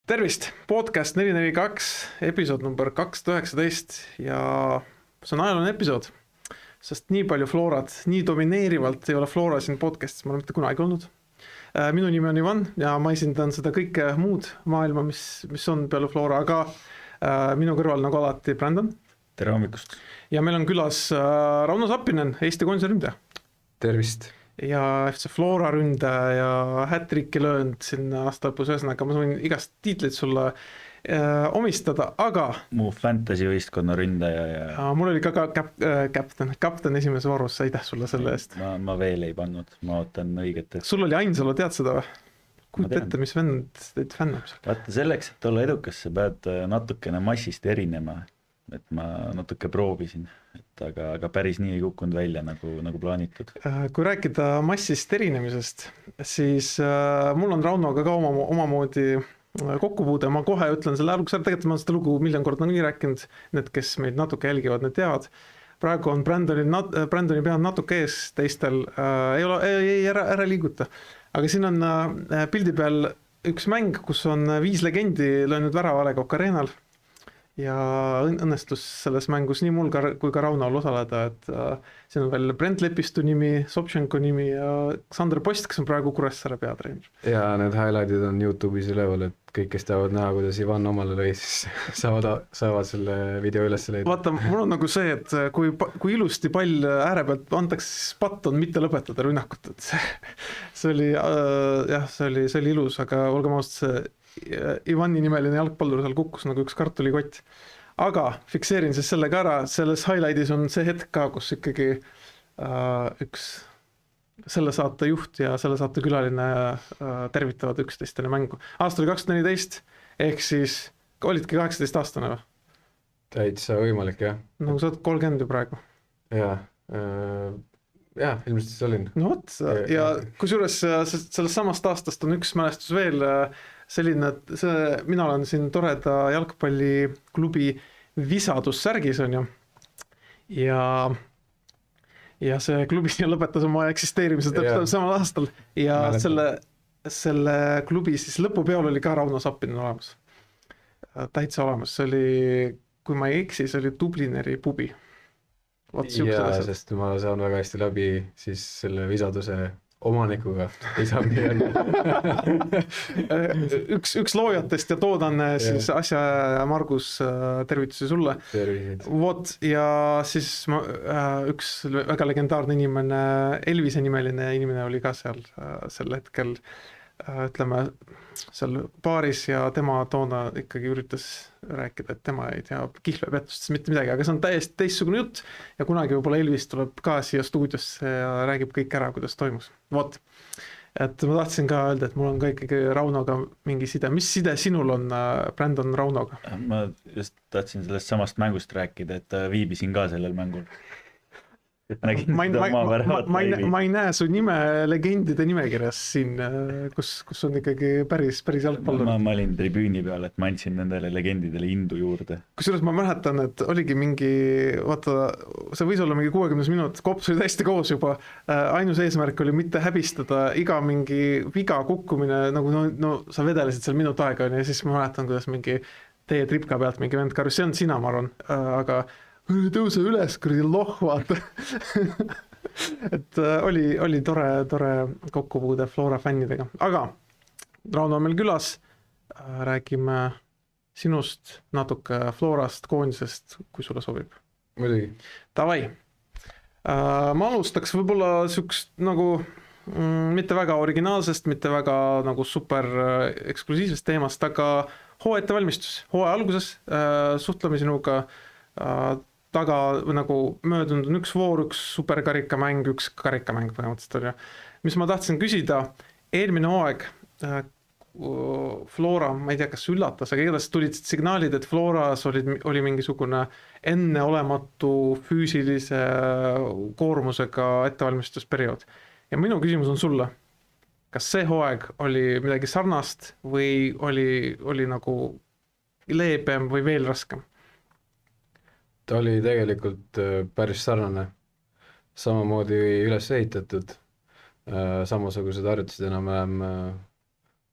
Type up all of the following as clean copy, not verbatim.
Tervist, podcast 442, episood number 219 ja see on ajalooline episood, sest nii palju Florat, nii domineerivalt ei ole Flora siin podcastis, ma olen mitte kunagi olnud. Minu nimi on Ivan ja ma esindan seda kõike muud maailma, mis on peale Flora, aga minu kõrval nagu alati Brandon. Tere hommikust. Ja meil on külas Rauno Sappinen, Eesti Koondise ründaja. Tervist. Ja FC Flora ründaja ja hat-tricki löönud sinna aasta lõpus, ühesõnaga ma võin igast tiitleid sulle omistada, aga Mu fantasy võistkonna ründaja ja mul oli ka kapten esimese varus, aitäh sulle selle eest. ma veel ei pannud, ma ootan õiget. Sul oli Ainsalu, tead seda või? Kujuta tean. ette, mis vend teid fännab seal. Vaata, selleks, et olla edukas, sa pead natukene massist erinema, et ma natuke proovisin, aga päris nii ei kukkunud välja nagu plaanitud. Kui rääkida massist erinemisest, siis mul on Raunoga ka omamoodi kokkupuude, ma kohe ütlen selle alguses ära, tegelikult ma olen seda lugu miljon korda nii rääkinud, need, kes meid natuke jälgivad, need teavad. Praegu on Brandoni peal natuke ees, teistel ei ära liiguta. Aga siin on pildi peal üks mäng, kus on 5 legendi löönud värava A Le Coq Arenal ja õnnestus selles mängus nii mul kui ka Raunol osaleda, et siin on veel Brent Lepistu nimi, Sobtšenko nimi ja Sander Post, kes on praegu Kuressaare peatreener. Ja need highlightid on YouTube'is üleval, et kõik, kes tahavad näha, kuidas Ivan omale lõi, siis saavad selle video üles leida. Vaata, mul on nagu see, et kui ilusti pall ääre pealt antakse, siis patt on mitte lõpetada rünnakut, et see oli ilus, aga olgem ausalt, see Ivani nimeline jalgpallur seal kukkus nagu üks kartulikott. Aga fikseerin siis selle ka ära, selles highlightis on see hetk ka, kus ikkagi üks selle saate juht ja selle saate külaline tervitavad üksteistele mängu. Aasta oli 2014, ehk siis olidki 18 aastane või? Täitsa võimalik, jah. Nagu sa oled 30 ju praegu. Ja, ilmselt siis olin. No võt, ja kusjuures sellest samast aastast on üks mälestus veel selline, et mina olen siin toreda jalgpalliklubi Visadussärgis on ju. Ja see klubi lõpetas oma eksisteerimise täpselt samal aastal ja selle klubi siis lõpupeol oli ka Rauno Sappinen olemas. Täitsa olemas, see oli, kui ma ei eksi, see oli Dublineri pubi. Ja, sest ma saan väga hästi läbi siis selle Visaduse omanikuga ei saa midagi. üks loojatest ja toodanne siis Asja ja Margus tervitusi sulle. Tervisid. Vot, ja siis üks väga legendaarne inimene, Elvise nimeline inimene oli ka seal sel hetkel, ütleme, seal baaris ja tema toona ikkagi üritas rääkida, et tema ei tea kihlvepettustest mitte midagi, aga see on täiesti teistsugune jutt ja kunagi võib-olla Elvis tuleb ka siia stuudiosse ja räägib kõik ära, kuidas toimus. Vot, et ma tahtsin ka öelda, et mul on ka ikkagi Raunoga mingi side. Mis side sinul on, Brandon, Raunoga? Ma just tahtsin sellest samast mängust rääkida, et viibisin ka sellel mängul. Ma ei näe su nime legendide nimekirjas siin, kus on ikkagi päris jalgpallur. Ma olin tribüüni peal, et ma andsin nendele legendidele indu juurde. Kusjuures ma mäletan, et oligi mingi, vaata, see võis olla mingi 60 minut, kops oli täiesti koos juba, ainus eesmärk oli mitte häbistada iga mingi viga kukkumine, nagu no sa vedelesid seal minut aega ja siis ma mäletan, kuidas mingi teie tripka pealt mingi vend karus, see on sina, ma arvan, aga tõuse üles, kuradi loh, vaata. Et oli tore kokkupuude Flora fännidega. Aga Rauno on meil külas, räägime sinust natuke Florast, koondisest, kui sulle sobib. Muidugi. Davai. Ma alustaks võib-olla sükst nagu mitte väga originaalsest, mitte väga nagu super eksklusiivsest teemast, aga hooaja ettevalmistus. Hooaja alguses suhtleme sinuga taga nagu möödunud on üks voor, üks superkarikamäng, üks karikamäng põhimõtteliselt oli. Mis ma tahtsin küsida, eelmine hooaeg Flora, ma ei tea, kas üllatas, aga igatahes tulid signaalid, et Floras oli mingisugune enneolematu füüsilise koormusega ettevalmistusperiood. Ja minu küsimus on sulle, kas see hooaeg oli midagi sarnast või oli nagu leebem või veel raskem? Ta oli tegelikult päris sarnane, samamoodi üles ehitatud, samasugused harjutused enam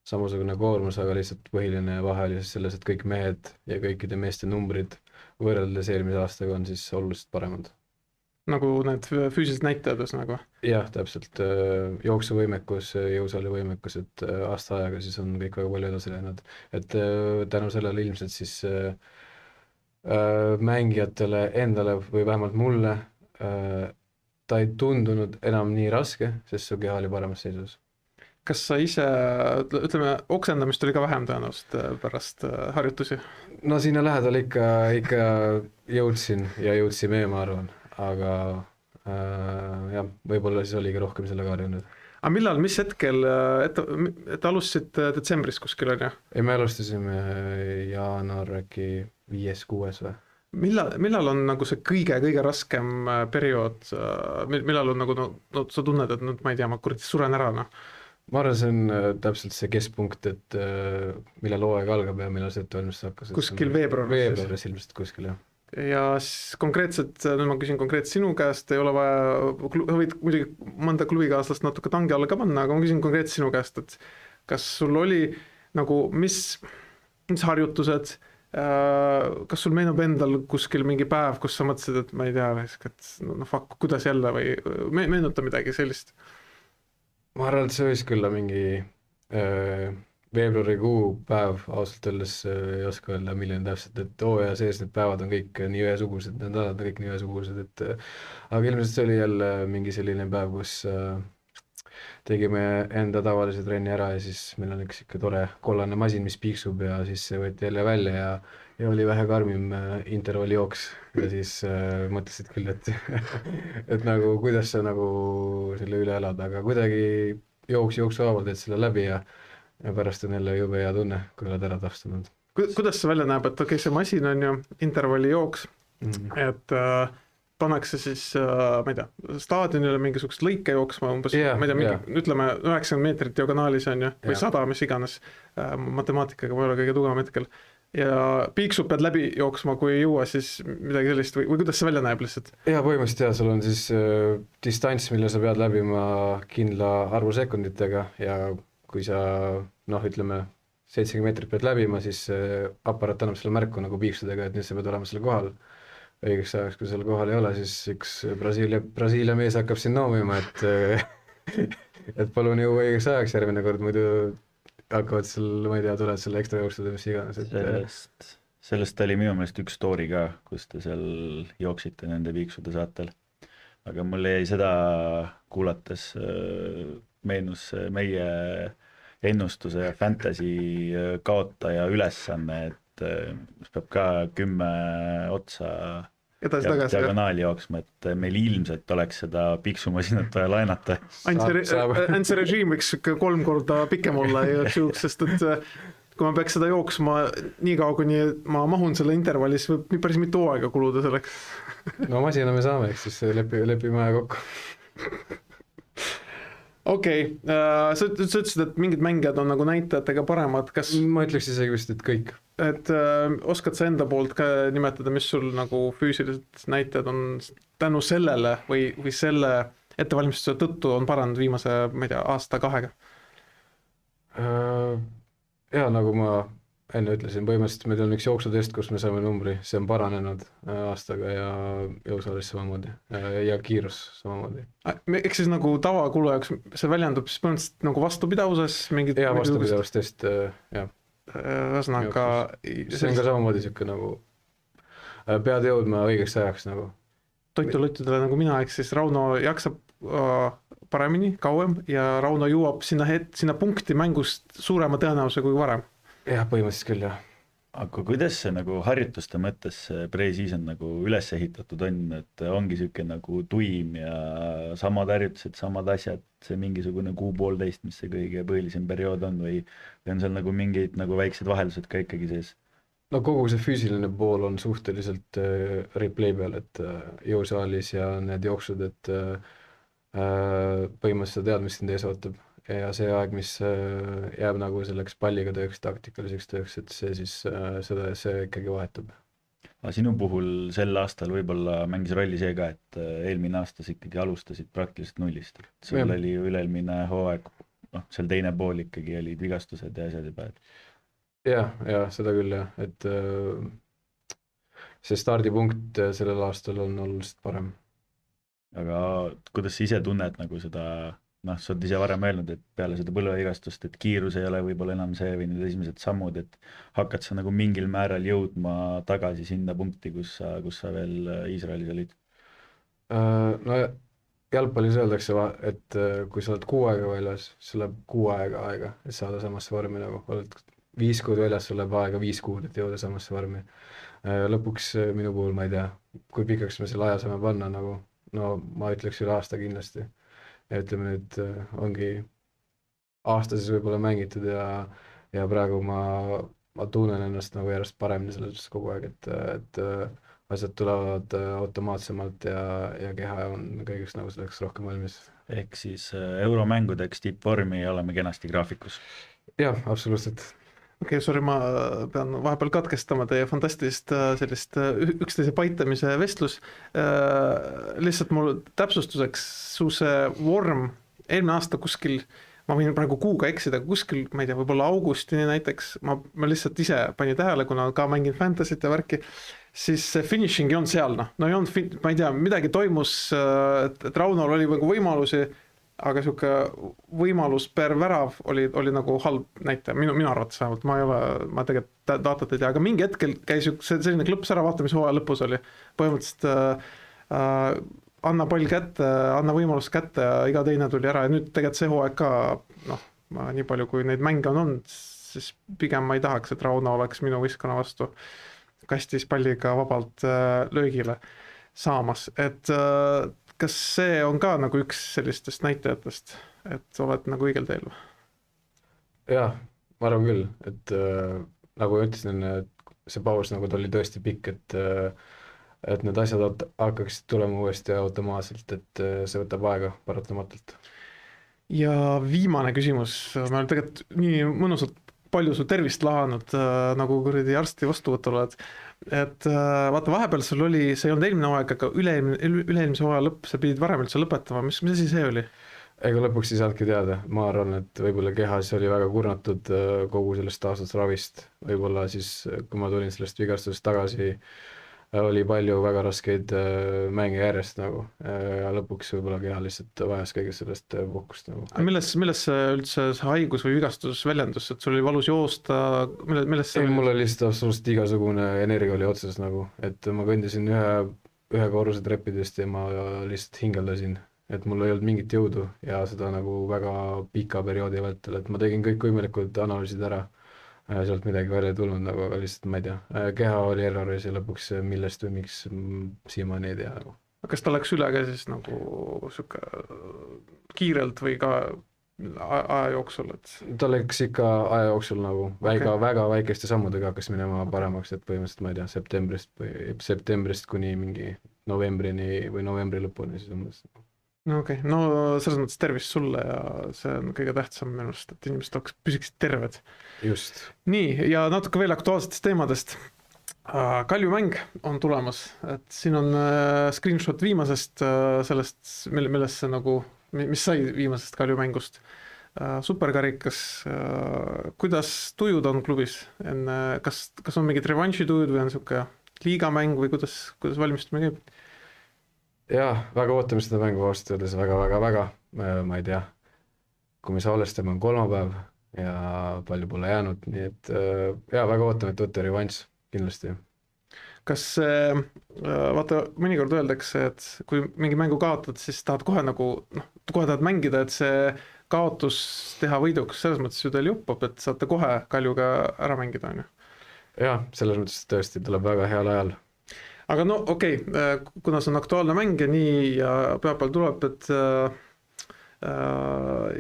samasugune koormus, aga lihtsalt põhiline vahe oli siis selles, et kõik mehed ja kõikide meeste numbrid võrreldes eelmise aastaga on siis oluliselt paremad. nagu need füüsilised näitajad ühesõnaga. Jah, täpselt, jooksuvõimekus, jõusaali võimekus, et aasta ajaga siis on kõik väga palju edasi läinud. Et tänu sellele ilmselt siis mängijatele endale või vähemalt mulle ta ei tundunud enam nii raske, sest su keha oli paremas seisus. Kas sa ise, ütleme, oksendamist oli ka vähem tõenäoliselt pärast harjutusi? No sinna lähedal ikka jõudsin ja jõudsime, ma arvan, aga jah, võib-olla siis oligi rohkem sellega harjunud. Aga millal, mis hetkel, et alustasid detsembris kuskil on ju? Ei, me alustasime jaanuar äkki 5-6 või? Millal on nagu see kõige raskem periood, millal on nagu, no sa tunned, et nüüd ma ei tea, ma kuradi suren ära, noh? Ma arvan, see on täpselt see keskpunkt, et millal hooaeg algab ja millal see ettevalmistus hakkas. Kuskil veebruaris ilmselt kuskil, jah. Ja siis konkreetselt, nüüd ma küsin konkreetselt sinu käest, ei ole vaja, võid muidugi mõnda klubikaaslast natuke tangi alla ka panna, aga ma küsin konkreetselt sinu käest, et kas sul oli nagu, mis harjutused, kas sul meenub endal kuskil mingi päev, kus sa mõtlesid, et ma ei tea, et no fuck, kuidas jälle või meenuta midagi sellist? Ma arvan, et see võis külla mingi veebruarikuu päev, ausalt öeldes ei oska öelda, milline täpselt, et hooaja sees need päevad on kõik nii ühesugused, need nädalad on kõik nii ühesugused, et aga ilmselt see oli jälle mingi selline päev, kus tegime enda tavalise trenni ära ja siis meil on üks ikka tore kollane masin, mis piiksub ja siis see võeti jälle välja ja oli vähe karmim intervalli jooks ja siis mõtlesid küll, et et nagu kuidas sa nagu selle üle elad, aga kuidagi jooksu-vabalt teed selle läbi ja pärast on jälle jube hea tunne, kui oled ära taastunud. Kuidas see välja näeb, et okei, see masin on ju intervalli jooks, et pannakse siis, ma ei tea, staadionile mingisugust lõike jooksma umbes, ma ei tea, ütleme 90 meetrit diagonaalis on ju, või 100, mis iganes, matemaatikaga ma ei ole kõige tugevam hetkel, ja piiksub pead läbi jooksma, kui ei jõua, siis midagi sellist, või kuidas see välja näeb lihtsalt? Jaa, põhimõtteliselt jah, sul on siis distants, mille sa pead läbima kindla arvu sekunditega ja kui sa, ütleme, 70 meetrit pead läbima, siis aparaat annab selle märku nagu piiksudega, et nüüd sa pead olema selle kohal. Õigeks ajaks, kui seal kohal ei ole, siis üks Brasiilia mees hakkab siin noomima, et palun jõua õigeks ajaks järgmine kord, muidu hakkavad seal, ma ei tea, tuled selle ekstra jooksud ja mis iganes. Sellest oli minu meelest üks story ka, kus te seal jooksite nende piiksude saatel. Aga mulle jäi seda kuulates meenus meie ennustuse ja fantasy kaotaja ülesanne, et peab ka 10 otsa diagonaali jooksma, et meil ilmselt oleks seda piksumasinat vaja laenata. Ainult see režiim võiks 3 korda pikem olla igaks juhuks, sest et kui ma peaks seda jooksma nii kaua, kuni ma mahun selle intervallis, võib päris mitu aega kuluda selleks. No masina me saame, eks siis lepime aja kokku. Okei, sa ütlesid, et mingid mängijad on nagu näitajatega paremad, kas... Ma ütleks isegi vist, et kõik. Et oskad sa enda poolt ka nimetada, mis sul nagu füüsilised näitajad on tänu sellele või selle ettevalmistuse tõttu on paranud viimase, ma ei tea, aasta-kahega? Jaa, nagu ma enne ütlesin, põhimõtteliselt meil on üks jooksutest, kus me saame numbri, see on paranenud aastaga ja jõusaalis samamoodi ja kiirus samamoodi. Eks siis nagu tavakulu jaoks see väljendub siis põhimõtteliselt nagu vastupidavuses? Jaa, vastupidavustest, jah. Ühesõnaga... See on ka samamoodi siuke nagu pead jõudma õigeks ajaks nagu. Toitu-lottudele nagu mina, eks siis Rauno jaksab paremini, kauem ja Rauno jõuab sinna punkti mängust suurema tõenäosuse kui varem. Jah, põhimõtteliselt küll, jah. Aga kuidas see nagu harjutuste mõttes pre-season nagu üles ehitatud on, et ongi siuke nagu tuim ja samad harjutused, samad asjad, see mingisugune 1,5 kuu, mis see kõige põhilisem periood on või on seal nagu mingid nagu väiksed vaheldused ka ikkagi sees? No kogu see füüsiline pool on suhteliselt replay peal, et jõusaalis ja need jooksud, et põhimõtteliselt tead, mis sind ees ootab. Ja see aeg, mis jääb nagu selleks palliga tööks, taktikaliseks tööks, et see siis see ikkagi vahetub. Aga sinu puhul sel aastal võib-olla mängis rolli see ka, et eelmine aastas ikkagi alustasid praktiliselt nullist. Sul oli üle-eelmine hooaeg noh, seal teine pool ikkagi olid vigastused ja asjad juba, et ja seda küll jah, et see stardipunkt sellel aastal on oluliselt parem. aga kuidas sa ise tunned nagu seda, noh, sa oled ise varem öelnud, et peale seda põlvevigastust, et kiirus ei ole võib-olla enam see või need esimesed sammud, et hakkad sa nagu mingil määral jõudma tagasi sinna punkti, kus sa veel Iisraelis olid? No jalgpallis öeldakse, et kui sa oled 6 aega väljas, siis läheb 6 aega, et saada samasse vormi nagu, oled 5 kuud väljas, sul läheb aega 5 kuud, et jõuda samasse vormi. Lõpuks minu puhul ma ei tea, kui pikaks me selle aja saame panna nagu, no ma ütleks üle aasta kindlasti. Ja ütleme nüüd ongi aasta siis võib-olla mängitud ja praegu ma tunnen ennast nagu järjest paremini selles suhtes kogu aeg, et asjad tulevad automaatsemalt ja keha on kõigeks nagu selleks rohkem valmis. Ehk siis euromängudeks tippvormi ja oleme kenasti graafikus. Jah, absoluutselt. Okei, sorry, ma pean vahepeal katkestama teie fantastilist sellist üksteise paitamise vestlus. Lihtsalt mul täpsustuseks su see vorm eelmine aasta kuskil, ma võin praegu kuuga eksida, kuskil, ma ei tea, võib-olla augustini näiteks, ma lihtsalt ise panin tähele, kuna ka mängin fantasy't ja värki, siis finishing ei olnud seal, no ei olnud, ma ei tea, midagi toimus, et Raunol oli nagu võimalusi, aga sihuke võimalus per värav oli nagu halb näitaja, minu arvates vähemalt, ma tegelikult datat ei tea, aga mingi hetkel käis selline klõps ära, vaata, mis hooaja lõpus oli. Põhimõtteliselt anna pall kätte, anna võimalus kätte ja iga teine tuli ära ja nüüd tegelikult see hooaeg ka, noh, nii palju kui neid mänge on olnud, siis pigem ma ei tahaks, et Rauno oleks minu võistkonna vastu kastis palliga vabalt löögile saamas, et kas see on ka nagu üks sellistest näitajatest, et oled nagu õigel teel? Jah, ma arvan küll, et nagu ütlesin, see paus nagu ta oli tõesti pikk, et need asjad hakkaksid tulema uuesti automaatselt, et see võtab aega paratamatult. Ja viimane küsimus, ma olen tegelikult nii mõnusalt palju su tervist lahanud, nagu kuradi arsti vastuvõtul oled. Et vaata, vahepeal sul oli, see ei olnud eelmine hooaeg, aga üle-eelmise hooaja lõpp, sa pidid varem üldse lõpetama, mis asi see oli? Ega lõpuks ei saadki teada, ma arvan, et võib-olla kehas oli väga kurnatud kogu sellest aastast ravist, võib-olla siis, kui ma tulin sellest vigastusest tagasi, oli palju väga raskeid mänge järjest nagu ja lõpuks võib-olla keha lihtsalt vajas kõigest sellest puhkust nagu. Milles üldse see haigus või vigastus väljendus, et sul oli valus joosta, milles see oli? Mul oli lihtsalt absoluutselt igasugune energia oli otsas nagu, et ma kõndisin ühe korruse treppidest ja ma lihtsalt hingeldasin, et mul ei olnud mingit jõudu ja seda nagu väga pika perioodi vältel, et ma tegin kõik võimalikud analüüsid ära. Sealt midagi välja ei tulnud nagu, aga lihtsalt ma ei tea, keha oli erroris ja lõpuks millest või miks siiamaani ei tea nagu. Kas ta läks üle ka siis nagu suke kiirelt või ka aja jooksul? Ta läks ikka aja jooksul nagu väga väikeste sammudega hakkas minema paremaks, et põhimõtteliselt ma ei tea, septembrist kuni mingi novembrini või novembri lõpuni siis umbes. No okei, no selles mõttes tervist sulle ja see on kõige tähtsam minu arust, et inimesed püsiksid terved. Just. Nii, ja natuke veel aktuaalsetest teemadest. Kalju mäng on tulemas, et siin on screenshot viimasest sellest, millest see nagu, mis sai viimasest Kalju mängust. Superkarikas, kuidas tujud on klubis? Kas on mingid revanši tujud või on siuke liigamäng või kuidas valmistumine käib? Jaa, väga ootame seda mängu ausalt öeldes väga, ma ei tea, kui me salvestame on kolmapäev ja palju pole jäänud, nii et jaa, väga ootame, et võtta revanš, kindlasti. Kas vaata, mõnikord öeldakse, et kui mingi mängu kaotad, siis tahad kohe nagu, kohe tahad mängida, et see kaotus teha võiduks, selles mõttes ju teil juppab, et saate kohe Kaljuga ära mängida, on ju? Jaa, selles mõttes tõesti tuleb väga heal ajal. Aga no okei, kuna see on aktuaalne mäng ja nii ja pühapäeval tuleb, et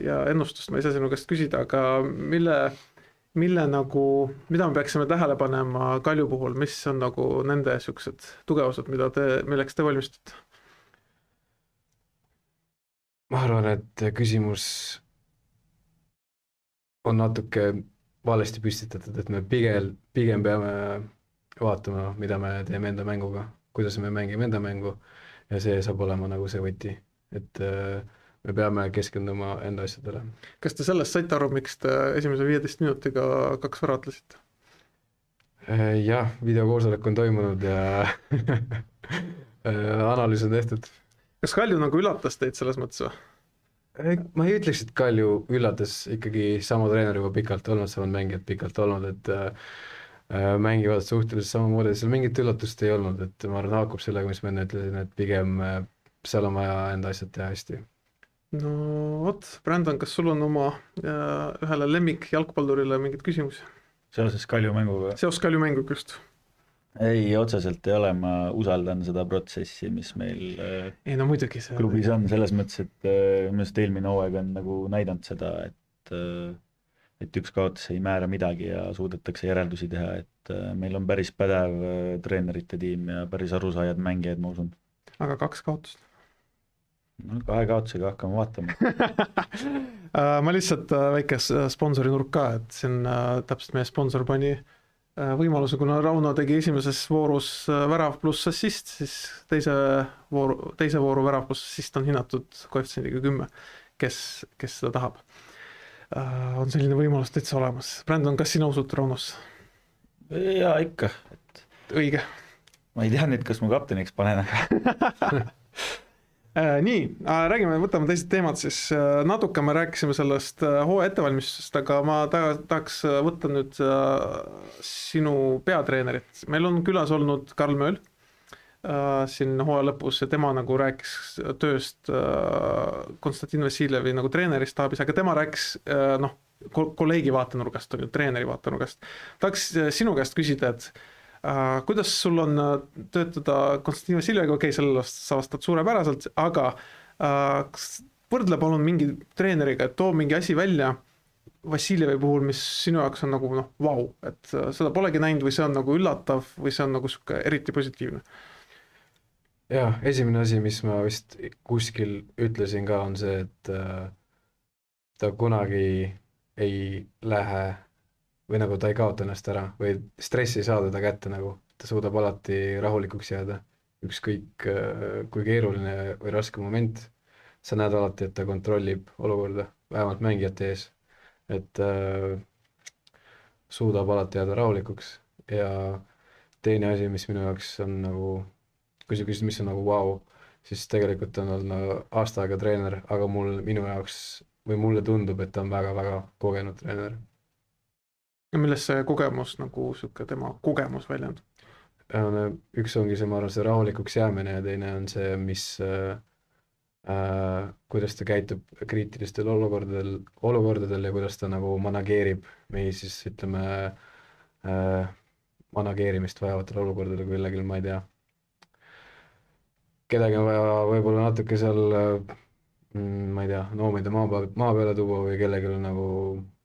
ja ennustust ma ei saa sinu käest küsida, aga mille nagu, mida me peaksime tähele panema Kalju puhul, mis on nagu nende siuksed tugevused, milleks te valmistate? Ma arvan, et küsimus on natuke valesti püstitatud, et me pigem peame vaatama, mida me teeme enda mänguga, kuidas me mängime enda mängu ja see saab olema nagu see võti, et me peame keskenduma enda asjadele. kas te sellest saite aru, miks te esimese 15 minutiga 2 väravat lasite? Jah, videokoosolek on toimunud ja analüüs on tehtud. Kas Kalju nagu üllatas teid selles mõttes või? Ma ei ütleks, et Kalju üllatas, ikkagi sama treener juba pikalt olnud, samad mängijad pikalt olnud, et mängivad suhteliselt samamoodi, seal mingit üllatust ei olnud, et ma arvan, haakub sellega, mis ma enne ütlesin, et pigem seal on vaja enda asjad teha hästi. No vot, Brandon, kas sul on oma ühele lemmik jalgpallurile mingeid küsimusi? Seoses Kalju mänguga? Seos Kalju mänguga just. Ei, otseselt ei ole, ma usaldan seda protsessi, mis meil ei no muidugi see klubis on, selles mõttes, et minu arust eelmine hooaeg on nagu näidanud seda, et üks kaotus ei määra midagi ja suudetakse järeldusi teha, et meil on päris pädev treenerite tiim ja päris arusaajad mängijad, ma usun. Aga 2 kaotust? No, 2 kaotusega hakkame vaatama. Ma lihtsalt väike sponsori nurk ka, et siin täpselt meie sponsor pani võimaluse, kuna Rauno tegi esimeses voorus värav pluss assist, siis teise vooru värav pluss assist on hinnatud koefitsiendiga 10, kes seda tahab. On selline võimalus täitsa olemas. Brandon, kas sina usud Raunosse? Jaa, ikka. Õige. Ma ei tea nüüd, kas mu kapteniks panen, aga nii, räägime, võtame teised teemad siis. Natuke me rääkisime sellest hooaja ettevalmistusest, aga ma tahaks võtta nüüd sinu peatreenerit. Meil on külas olnud Karl Mööl siin hooaja lõpus ja tema nagu rääkis tööst Konstantin Vassiljevi nagu treeneristaabis, aga tema rääkis kolleegi vaatenurgast, treeneri vaatenurgast. Tahaks sinu käest küsida, et kuidas sul on töötada Konstantin Vassiljeviga, okei, sellest sa vastad suurepäraselt, aga võrdle palun mingi treeneriga, et too mingi asi välja Vassiljevi puhul, mis sinu jaoks on nagu vau, et seda polegi näinud või see on nagu üllatav või see on nagu eriti positiivne? Jah, esimene asi, mis ma vist kuskil ütlesin ka, on see, et ta kunagi ei lähe või nagu ta ei kaota ennast ära või stressi ei saa teda kätte nagu, ta suudab alati rahulikuks jääda, ükskõik kui keeruline või raske moment, sa näed alati, et ta kontrollib olukorda, vähemalt mängijate ees, et suudab alati jääda rahulikuks ja teine asi, mis minu jaoks on nagu, kui sa küsid, mis on nagu vau, siis tegelikult on olnud aasta aega treener, aga minu jaoks või mulle tundub, et ta on väga-väga kogenud treener. Ja milles see kogemus, nagu tema kogemus väljendub? Üks ongi see, ma arvan, see rahulikuks jäämine ja teine on see, mis kuidas ta käitub kriitilistel olukordadel ja kuidas ta nagu manageerib mehi siis, ütleme, manageerimist vajavatel olukordadel, kui kellelgi, ma ei tea, kedagi on vaja võib-olla natuke seal, ma ei tea, noomida maa peale tuua või kellelgi on nagu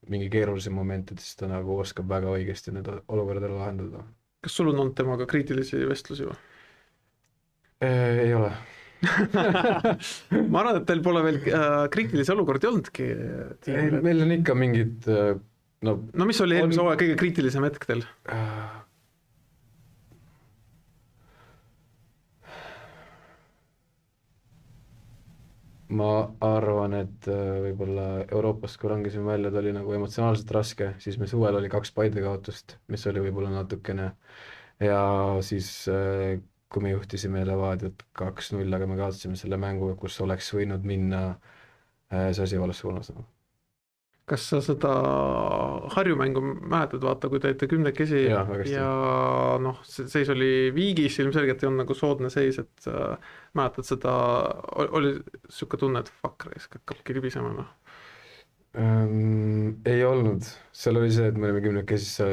mingi keerulisem moment, et siis ta nagu oskab väga õigesti need olukordadele lahendada. Kas sul on olnud temaga kriitilisi vestlusi või? Ei ole. Ma arvan, et teil pole veel kriitilisi olukordi olnudki. Meil on ikka mingid... No mis oli eelmise hooaja kõige kriitilisem hetk teil? Ma arvan, et võib-olla Euroopast, kui langesime välja, ta oli nagu emotsionaalselt raske, siis me suvel oli 2 Paide kaotust, mis oli võib-olla natukene ja siis kui me juhtisime Levadiat 2-0, aga me kaotasime selle mängu, kus oleks võinud minna see asi vales suunas. Kas sa seda Harju mängu mäletad, vaata, kui te olite 10-kesi ja seis oli viigis, ilmselgelt ei olnud nagu soodne seis, et mäletad seda, oli siuke tunne, et fuck, hakkabki libisema? Ei olnud, seal oli see, et me olime 10-kesi, sa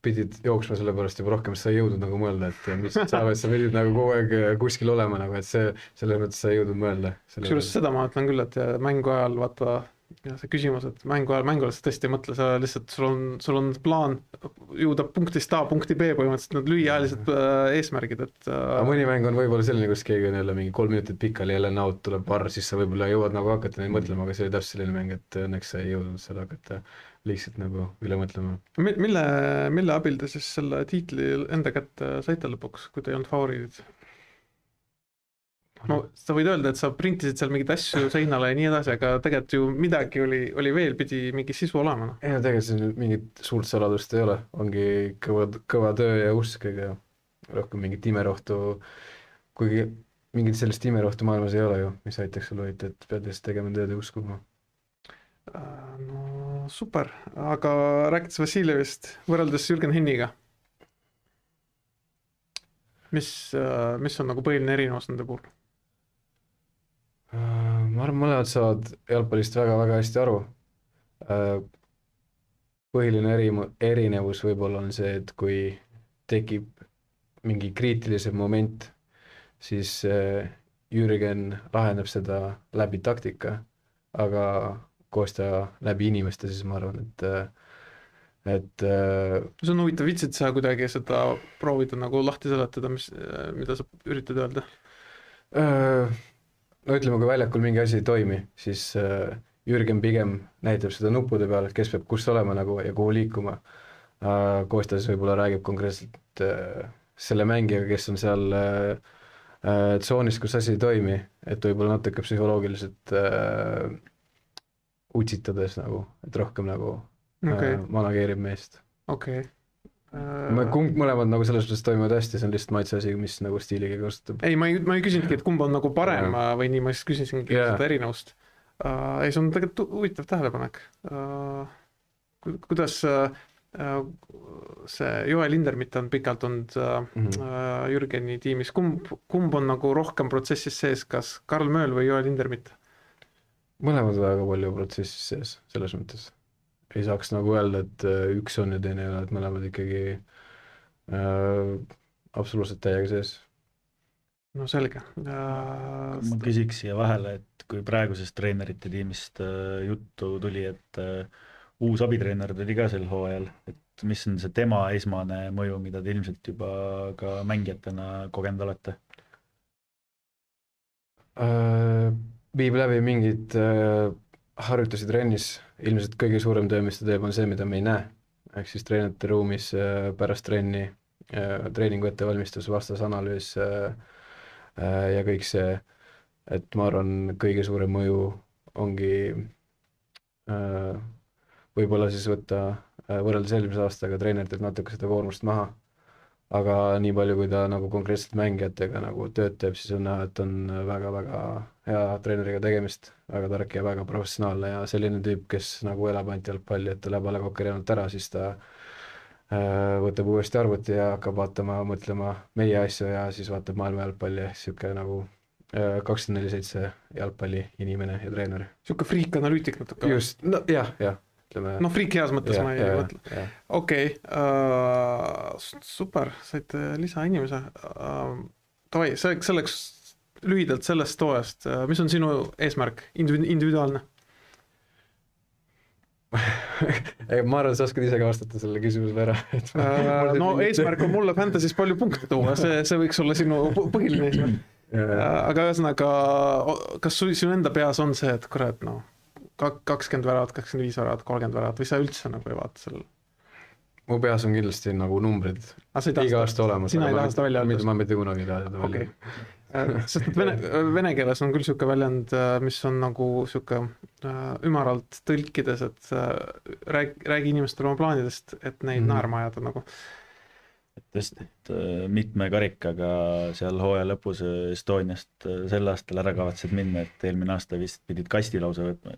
pidid jooksma selle pärast juba rohkem, sa ei jõudnud nagu mõelda, et mis saab, et sa pidid nagu kogu aeg kuskil olema, nagu, et see, selles mõttes sa ei jõudnud mõelda. Kusjuures seda ma ütlen küll, et mängu ajal vaata, ja see küsimus, et mängu ajal sa tõesti ei mõtle, sa lihtsalt, sul on plaan jõuda punktist A punkti B põhimõtteliselt, need lühiajalised eesmärgid, et mõni mäng on võib-olla selline, kus keegi on jälle mingi 3 minutit pikali, jälle näod tuleb varr, siis sa võib-olla jõuad nagu hakata neid mõtlema, aga see oli täpselt selline mäng, et õnneks sa ei jõudnud seda hakata lihtsalt nagu üle mõtlema. Mille abil te siis selle tiitli enda kätte saite lõpuks, kui te ei olnud favoriidid? no sa võid öelda, et sa printisid seal mingeid asju seinale ja nii edasi, aga tegelikult ju midagi oli veel, pidi mingi sisu olema. ei no tegelikult siin mingit suurt saladust ei ole, ongi kõva töö ja usk, ega rohkem mingit imerohtu, kuigi mingit sellist imerohtu maailmas ei ole ju, mis aitaks sul võita, et pead lihtsalt tegema tööd ja uskuma. No super, aga rääkides Vassiljevist, võrreldes Jürgen Henniga, mis on nagu põhiline erinevus nende puhul? Ma arvan, mõlemad saavad jalgpallist väga-väga hästi aru. Põhiline erinevus võib-olla on see, et kui tekib mingi kriitilisem moment, siis Jürgen lahendab seda läbi taktika, aga Kostja läbi inimeste, siis ma arvan, et see on huvitav, vitsid sa kuidagi seda proovida nagu lahti seletada, mida sa üritad öelda? No ütleme, kui väljakul mingi asi ei toimi, siis Jürgen pigem näitab seda nuppude peal, kes peab kus olema nagu ja kuhu liikuma. Kostja siis võib-olla räägib konkreetselt selle mängijaga, kes on seal tsoonis, kus asi ei toimi, et võib-olla natuke psühholoogiliselt utsitades nagu, et rohkem nagu manageerib meest. Okei. Mõlemad nagu selles suhtes toimuvad hästi, see on lihtsalt maitse asi, mis nagu stiiliga kasutab. Ei, ma ei küsinudki, et kumb on nagu parem või nii, ma siis küsisingi seda erinevust. Ei, see on tegelikult huvitav tähelepanek. Kuidas see Joel Lindermitt on pikalt olnud Jürgeni tiimis, kumb on nagu rohkem protsessis sees, kas Karl Mööl või Joel Lindermitt? Mõlemad väga palju protsessis sees, selles mõttes. Ei saaks nagu öelda, et üks on ja teine ei ole, et mõlemad ikkagi absoluutselt täiega sees. No selge. Ma küsiks siia vahele, et kui praegusest treenerite tiimist juttu tuli, et uus abitreener tuli ka sel hooajal, et mis on see tema esmane mõju, mida te ilmselt juba ka mängijatena kogenud olete? Viib läbi mingid harjutusi trennis, ilmselt kõige suurem töö, mis ta teeb, on see, mida me ei näe. Ehk siis treenerite ruumis pärast trenni, treeningu ettevalmistus, vastasanalüüs ja kõik see, et ma arvan, kõige suurem mõju ongi võib-olla siis võtta võrreldes eelmise aastaga treeneritelt natuke seda koormust maha, aga nii palju, kui ta nagu konkreetselt mängijatega nagu tööd teeb, siis on näha, et on väga-väga hea treeneriga tegemist, väga tark ja väga professionaalne ja selline tüüp, kes nagu elab ainult jalgpalli, et ta läheb alla kokkerianud ära, siis ta võtab uuesti arvuti ja hakkab vaatama, mõtlema meie asju ja siis vaatab maailma jalgpalli, siuke nagu 24/7 jalgpalli inimene ja treener. Siuke friik-analüütik natuke. Just, no jah. No friik heas mõttes ma ei mõtle. Okei, super, saite lisainimese. Tavai, selleks lühidalt sellest toest, mis on sinu eesmärk, individuaalne? Ma arvan, sa oskad ise ka vastata selle küsimusele ära. No eesmärk on mulle Fantasy's palju punkte tuua, see võiks olla sinu põhiline eesmärk. Aga ühesõnaga, kas sinu enda peas on see, et kurat, 20 väravat, 25 väravat, 30 väravat või sa üldse nagu ei vaata sellele? Mu peas on kindlasti nagu numbrid iga aasta olemas. Sina ei taha seda välja öelda? Ma mitte kunagi ei taha seda välja. Sest vene keeles on küll siuke väljend, mis on nagu siuke ümaralt tõlkides, et räägi inimestele oma plaanidest, et neid naerma ajada nagu. Et mitme karikaga seal hooaja lõpus Estoniast sel aastal ära kavatsid minna, et eelmine aasta vist pidid kasti lausa võtma.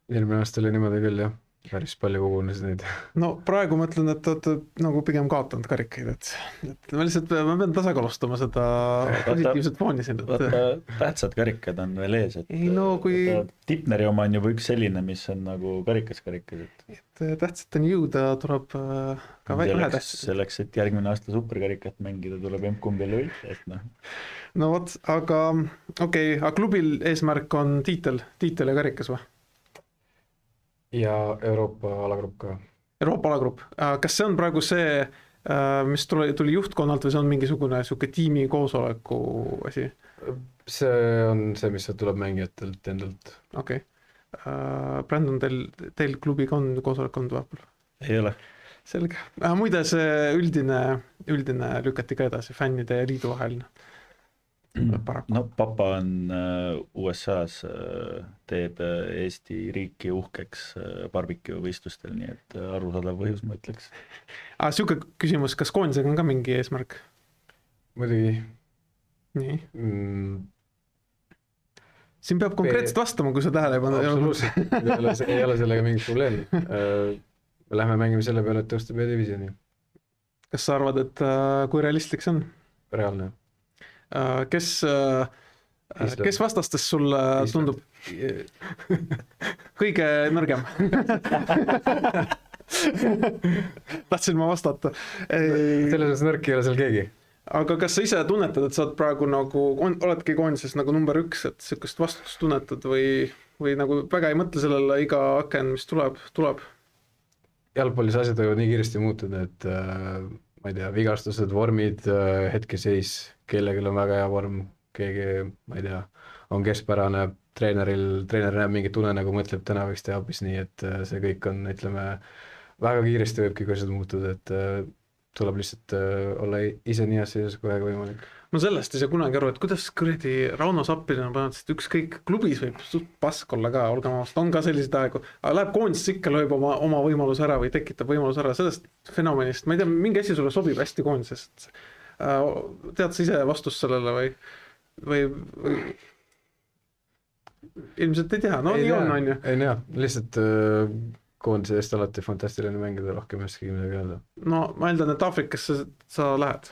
Eelmine aasta oli niimoodi küll, jah. Päris palju kogunes neid. No praegu ma ütlen, et olete nagu pigem kaotanud karikaid, et ma lihtsalt pean tasakalustama seda positiivset fooni siin. Tähtsad karikad on veel ees, et ei, no, kui... Tipneri oma on juba üks selline, mis on nagu karikas. Et tähtsateni jõuda tuleb ka vähe tähtsad. Selleks, et järgmine aasta superkarikat mängida, tuleb kumbi võita, et noh. No vot, aga aga klubil eesmärk on tiitel ja karikas või? Ja Euroopa alagrupp ka. Euroopa alagrupp. Kas see on praegu see, mis tuli juhtkonnalt või see on mingisugune tiimi koosoleku asi? See on see, mis tuleb mängijatelt endalt. Okei. Brandon, teil klubiga on koosolek olnud vahepeal? Ei ole. Selge. Muide, see üldine lükati ka edasi, fännide ja liidu vaheline. paraku. no papa on USA-s, teeb Eesti riiki uhkeks barbecue võistlustel, nii et arusaadav põhjus, ma ütleks. Siuke küsimus, kas koondisega on ka mingi eesmärk? muidugi Nii. mm, Siin peab konkreetselt vastama, kui sa tähele ei pane. absoluutselt, ei ole sellega mingit probleemi. Lähme mängime selle peale, et tõusta B-divisjoni. Kas sa arvad, et kui realistlik see on? Reaalne. Kes vastastes sulle tundub kõige nõrgem? Tahtsin ma vastata. Selles mõttes nõrk ei ole seal keegi. Aga kas sa ise tunnetad, et sa oled praegu nagu, oledki koondises nagu number 1, et sellist vastutust tunnetad või nagu väga ei mõtle sellele iga aken, mis tuleb? Jalgpallis asjad võivad nii kiiresti muutuda, et ma ei tea, vigastused, vormid, hetkeseis, kellelgi on väga hea vorm, keegi, ma ei tea, on keskpärane, treener näeb mingit unenägu, mõtleb, täna võiks teha hoopis nii, et see kõik on, ütleme, väga kiiresti võibki asjad muutuda, et tuleb lihtsalt olla ise nii heas seisus kui võimalik. Ma sellest ei saa kunagi aru, et kuidas kuradi Rauno Sappinen on pannud, et ükskõik klubis võib suht pask olla ka, olgem aasta, on ka selliseid aegu, aga läheb koondisesse ikka, lööb oma võimalus ära või tekitab võimalus ära, sellest fenomenist, ma ei tea, mingi asi sulle sobib hästi koondises, tead sa ise vastust sellele või ilmselt ei tea, no ei nii tea, on ju. Ei tea, lihtsalt koondise eest alati fantastiline mängida, rohkem eskigi midagi öelda. No ma eeldan, et Aafrikasse sa lähed.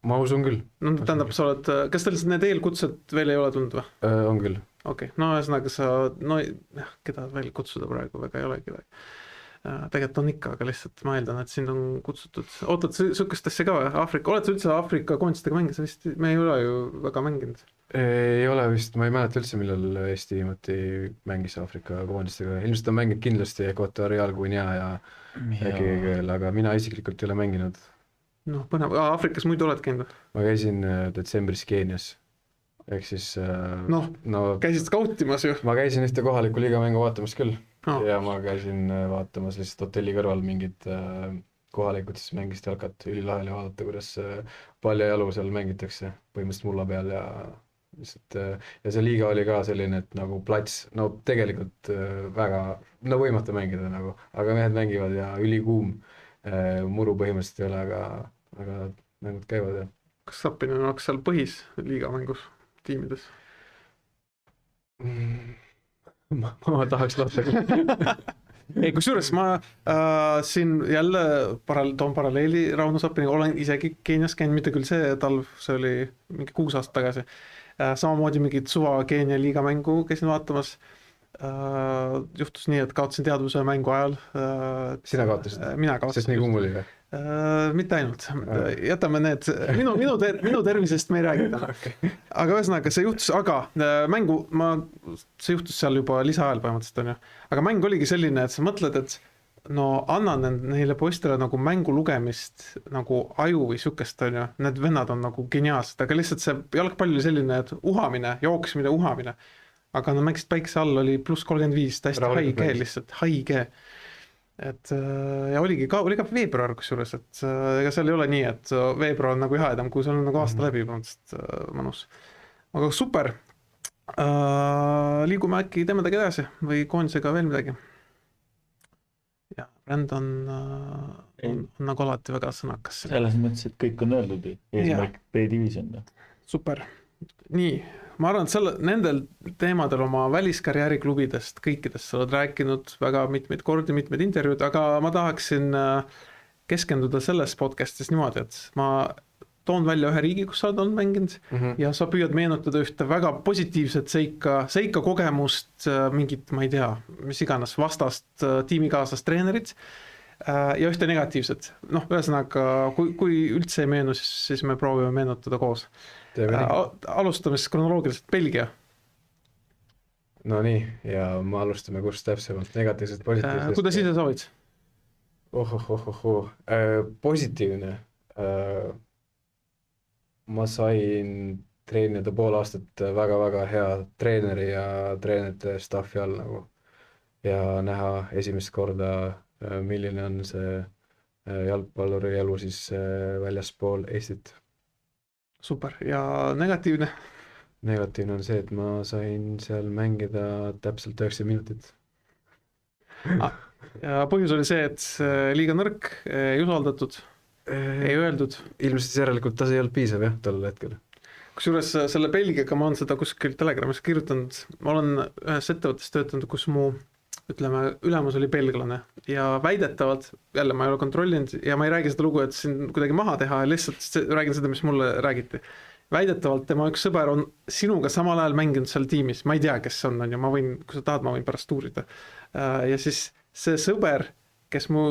Ma usun küll. No tähendab, sa oled, kas teil need eelkutsed veel ei ole tulnud või? On küll. Okei, no ühesõnaga sa, no keda veel kutsuda praegu, väga ei ole kedagi. Tegelikult on ikka, aga lihtsalt ma eeldan, et sind on kutsutud. Ootad sükest asja ka või? Oled sa üldse Aafrika koondistega mängida? Vist me ei ole ju väga mänginud. Ei ole vist, ma ei mäleta üldse, millal Eesti viimati mängis Aafrika koondistega. Ilmselt on mänginud kindlasti Equatorial Guinea ja keegi veel, aga mina isiklikult ei ole mänginud. No põnev, Aafrikas muidu oled käinud? Ma käisin detsembris Keenias. Ehk siis käisid skautimas ju? Ma käisin ühte kohaliku liiga mängu vaatamas küll. Ja ma käisin vaatamas lihtsalt hotelli kõrval mingid kohalikud, siis mängisid jalkat ülilahel ja vaadata, kuidas palja jalu seal mängitakse põhimõtteliselt mulla peal ja lihtsalt, ja see liiga oli ka selline, et nagu plats, no tegelikult väga, no võimatu mängida nagu, aga mehed mängivad ja ülikuum, muru põhimõtteliselt ei ole, aga mängud käivad ja. Kas Sappinen oleks seal põhis liiga mängus tiimides? Ma tahaks lahta küll. Ei, kusjuures ma siin jälle toon paralleeli Rauno Sappiniga, olen isegi Keenias käinud, mitte küll see talv, see oli mingi 6 aastat tagasi. Samamoodi mingit suva Keenia liiga mängu käisin vaatamas. Juhtus nii, et kaotasin teadvuse mängu ajal. Sina kaotasid? Mina kaotasin. Sest nii kummuli või? Mitte ainult, jätame need, minu tervisest me ei räägi täna. Aga ühesõnaga see juhtus, aga mängu, see juhtus seal juba lisaajal põhimõtteliselt on ju, aga mäng oligi selline, et sa mõtled, et no annan neile poistele nagu mängu lugemist nagu aju või sükest on ju, need vennad on nagu geniaalsed, aga lihtsalt see jalgpall oli selline, et uhamine, jooksmine, uhamine, aga nad mängisid päikse all, oli +35, täiesti haige lihtsalt, haige. Et ja oli ka veebruar kusjuures, et ega seal ei ole nii, et veebruar on nagu jahedam, kui seal on nagu aasta läbi mõnus. Aga super, liigume äkki teeme midagi edasi või koondisega veel midagi? Ja Brandon on nagu alati väga sõnakas. Selles mõttes, et kõik on öeldud, eesmärk B-division. Super, nii. Ma arvan, et nendel teemadel oma väliskarjääriklubidest kõikidest sa oled rääkinud väga mitmeid kordi, mitmeid intervjuud, aga ma tahaksin keskenduda selles podcastis niimoodi, et ma toon välja ühe riigi, kus sa oled mänginud ja sa püüad meenutada ühte väga positiivset seika kogemust, mingit, ma ei tea, mis iganes vastast, tiimikaaslast, treenerit ja ühte negatiivset. Noh, ühesõnaga, kui üldse ei meenu, siis me proovime meenutada koos. Alustame siis kronoloogiliselt Belgia. No nii, ja ma alustame kust täpsemalt, negatiivselt, positiivselt. Kuidas ise soovid? Positiivne. Ma sain treenida pool aastat väga-väga hea treeneri ja treenerite staffi all nagu ja näha esimest korda, milline on see jalgpalluri elu siis väljaspool Eestit. super, ja negatiivne? Negatiivne on see, et ma sain seal mängida täpselt 90 minutit. Ja põhjus oli see, et liiga nõrk, ei usaldatud, ei öeldud. Ilmselt järelikult ta ei olnud piisav jah, tollel hetkel. Kusjuures selle Belgiaga ma olen seda kuskil Telegramis kirjutanud, ma olen ühes ettevõttes töötanud, kus mu ülemus oli belglane ja väidetavalt, jälle ma ei ole kontrollinud ja ma ei räägi seda lugu, et siin kuidagi maha teha, lihtsalt räägin seda, mis mulle räägiti. Väidetavalt tema üks sõber on sinuga samal ajal mänginud seal tiimis, ma ei tea, kes on ju, ma võin, kui sa tahad, ma võin pärast uurida. Ja siis see sõber, kes mu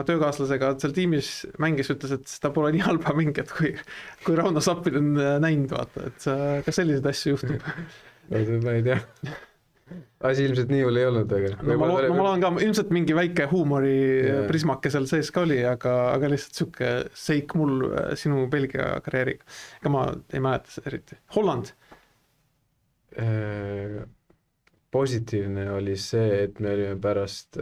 töökaaslasega seal tiimis mängis, ütles, et ta pole nii halba mängijat, kui Rauno Sappin on näinud, vaata, et ka selliseid asju juhtub. Ma ei tea. Asi ilmselt nii hull ei olnud, aga... No ma olen ka, ilmselt mingi väike huumori prismake seal sees ka oli, aga lihtsalt sükke seik mul sinu Belgia karjääriga. Ega ma ei mäleta eriti. Holland? Positiivne oli see, et me olime pärast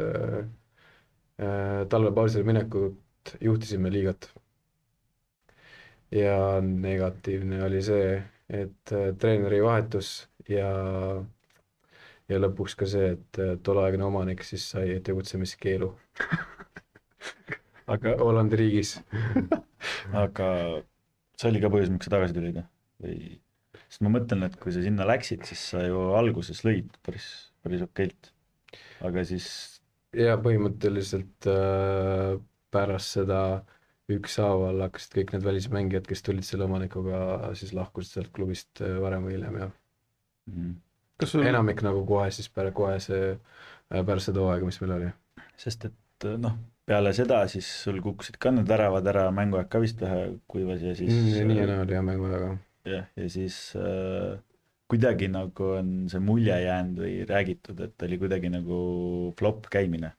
talvepausile minekut juhtisime liigat. Ja negatiivne oli see, et treeneri vahetus ja lõpuks ka see, et tolleaegne omanik siis sai tegutsemiskeelu. Aga Hollandi riigis. Aga see oli ka põhjus, miks sa tagasi tulid? Sest ma mõtlen, et kui sa sinna läksid, siis sa ju alguses lõid päris okeilt. Aga siis... Ja põhimõtteliselt pärast seda ükshaaval hakkasid kõik need välismängijad, kes tulid selle omanikuga, siis lahkusid sealt klubist varem või hiljem. Enamik nagu kohe siis pärast seda hooaega, mis meil oli. Sest et peale seda siis sul kukkusid ka need väravad ära, mänguaeg ka vist vähe kuivas ja siis... Nii oli jah mänguaega. Ja siis kuidagi nagu on see mulje jäänud või räägitud, et oli kuidagi nagu flop käimine.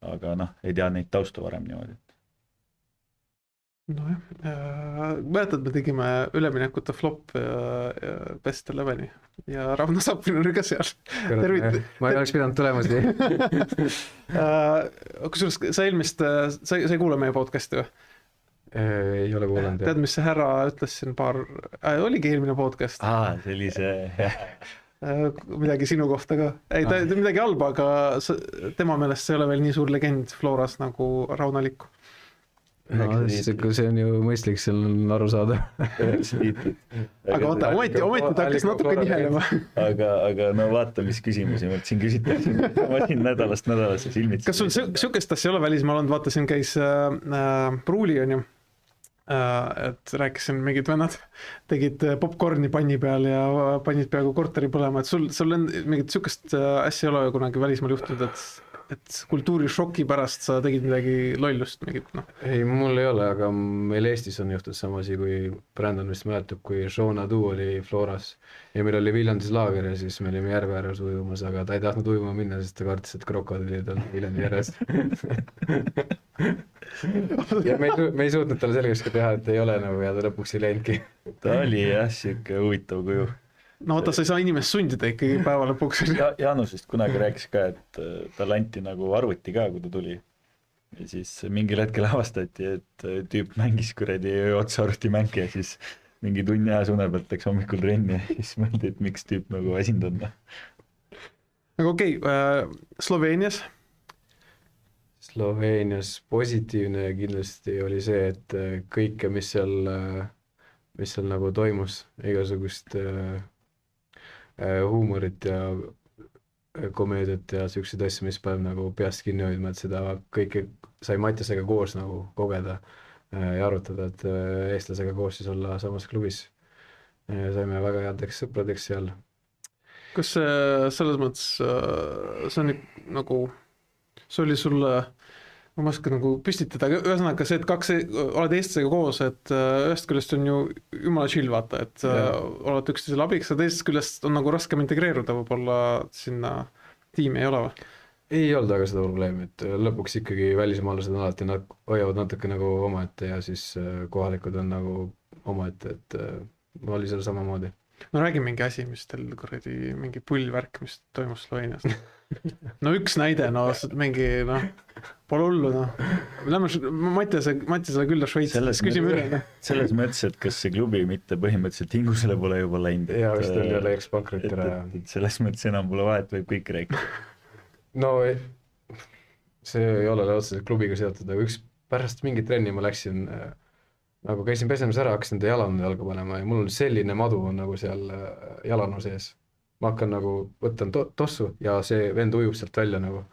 Aga ei tea neid taustu varem niimoodi. Mäletad, me tegime üleminekute flop Best 11 ja Rauno Sappin oli ka seal. Ma ei oleks pidanud tulema siia. Kusjuures sa eelmist, sa ei kuule meie podcasti või? Ei ole kuulanud. Tead, mis see härra ütles siin oligi eelmine podcast? See oli see, midagi sinu kohta ka. Ei, ta midagi halba, aga tema meelest see ei ole veel nii suur legend Floras nagu Rauno Likku. See on ju mõistlik, seal on aru saada. Aga vaata, ometi ta hakkas natuke nihelema. Aga vaata, mis küsimusi ma siin küsitasin. Ma siin nädalast silmitsin. Kas sul sükest asja ei ole välismaal olnud? Vaata, siin käis Pruuli, on ju. Et rääkisin, mingid vennad tegid popcorni panni peal ja panid peaaegu korteri põlema. Et sul on mingit sükest asja ei ole kunagi välismaal juhtunud, et kultuurišoki pärast sa tegid midagi lollust mingit, Ei, mul ei ole, aga meil Eestis on juhtud samasi, kui Brandon vist mäletab, kui Sean Adu oli Floras ja meil oli Viljandis laager ja siis me olime järve ääres ujumas, aga ta ei tahtnud ujuma minna, sest ta kartis, et krokodillid on Viljandi järjes. Ja me ei suutnud talle selgeks ka teha, et ei ole ja ta lõpuks ei läinudki. Ta oli jah, siuke huvitav kuju. Vaata, sa ei saa inimest sundida ikkagi päeva lõpuks. Jaanus vist kunagi rääkis ka, et tal anti nagu arvuti ka, kui ta tuli. Ja siis mingil hetkel avastati, et tüüp mängis kuradi otsa arvuti mängi ja siis mingi tunni ajas une pealt läks hommikul trenni ja siis mõeldi, et miks tüüp nagu väsinud on. Aga okei, Sloveenias? Sloveenias positiivne kindlasti oli see, et kõike, mis seal nagu toimus, igasugust huumorit ja komeediat ja selliseid asju, mis peab nagu peast kinni hoidma, et seda kõike sai Matjasega koos nagu kogeda ja arutada, et eestlasega koos siis olla samas klubis. Saime väga headeks sõpradeks seal. Kas selles mõttes see on nagu, see oli sulle, ma oskan nagu püstitada, aga ühesõnaga see, et oled eestlasega koos, et ühest küljest on ju jumala chill vaata, et oled üksteisele abiks, ja teisest küljest on nagu raskem integreeruda võib-olla sinna tiimi ei ole või? Ei olnud aga seda probleemi, et lõpuks ikkagi välismaalased on alati hoiavad natuke nagu omaette ja siis kohalikud on nagu omaette, et oli seal samamoodi. no räägi mingi asi, mis teil kuradi mingi pullvärk, mis toimus Sloveenias. No üks näide, no mingi, noh, pole hullu, noh. Lähme Mattiasele külla Šveitsi, küsime üle. Selles mõttes, et kas see klubi mitte põhimõtteliselt hingusele pole juba läinud. Jaa, vist oli jälle eks-pankrot ära. Et selles mõttes enam pole vahet, võib kõik rääkida. No see ei ole otseselt klubiga seotud, aga üks pärast mingit trenni ma läksin, nagu käisin pesemas ära, hakkasin ta jalanu jalga panema ja mul oli selline madu nagu seal jalanu sees. Ma hakkan nagu, võtan tossu ja see vend ujub sealt välja nagu.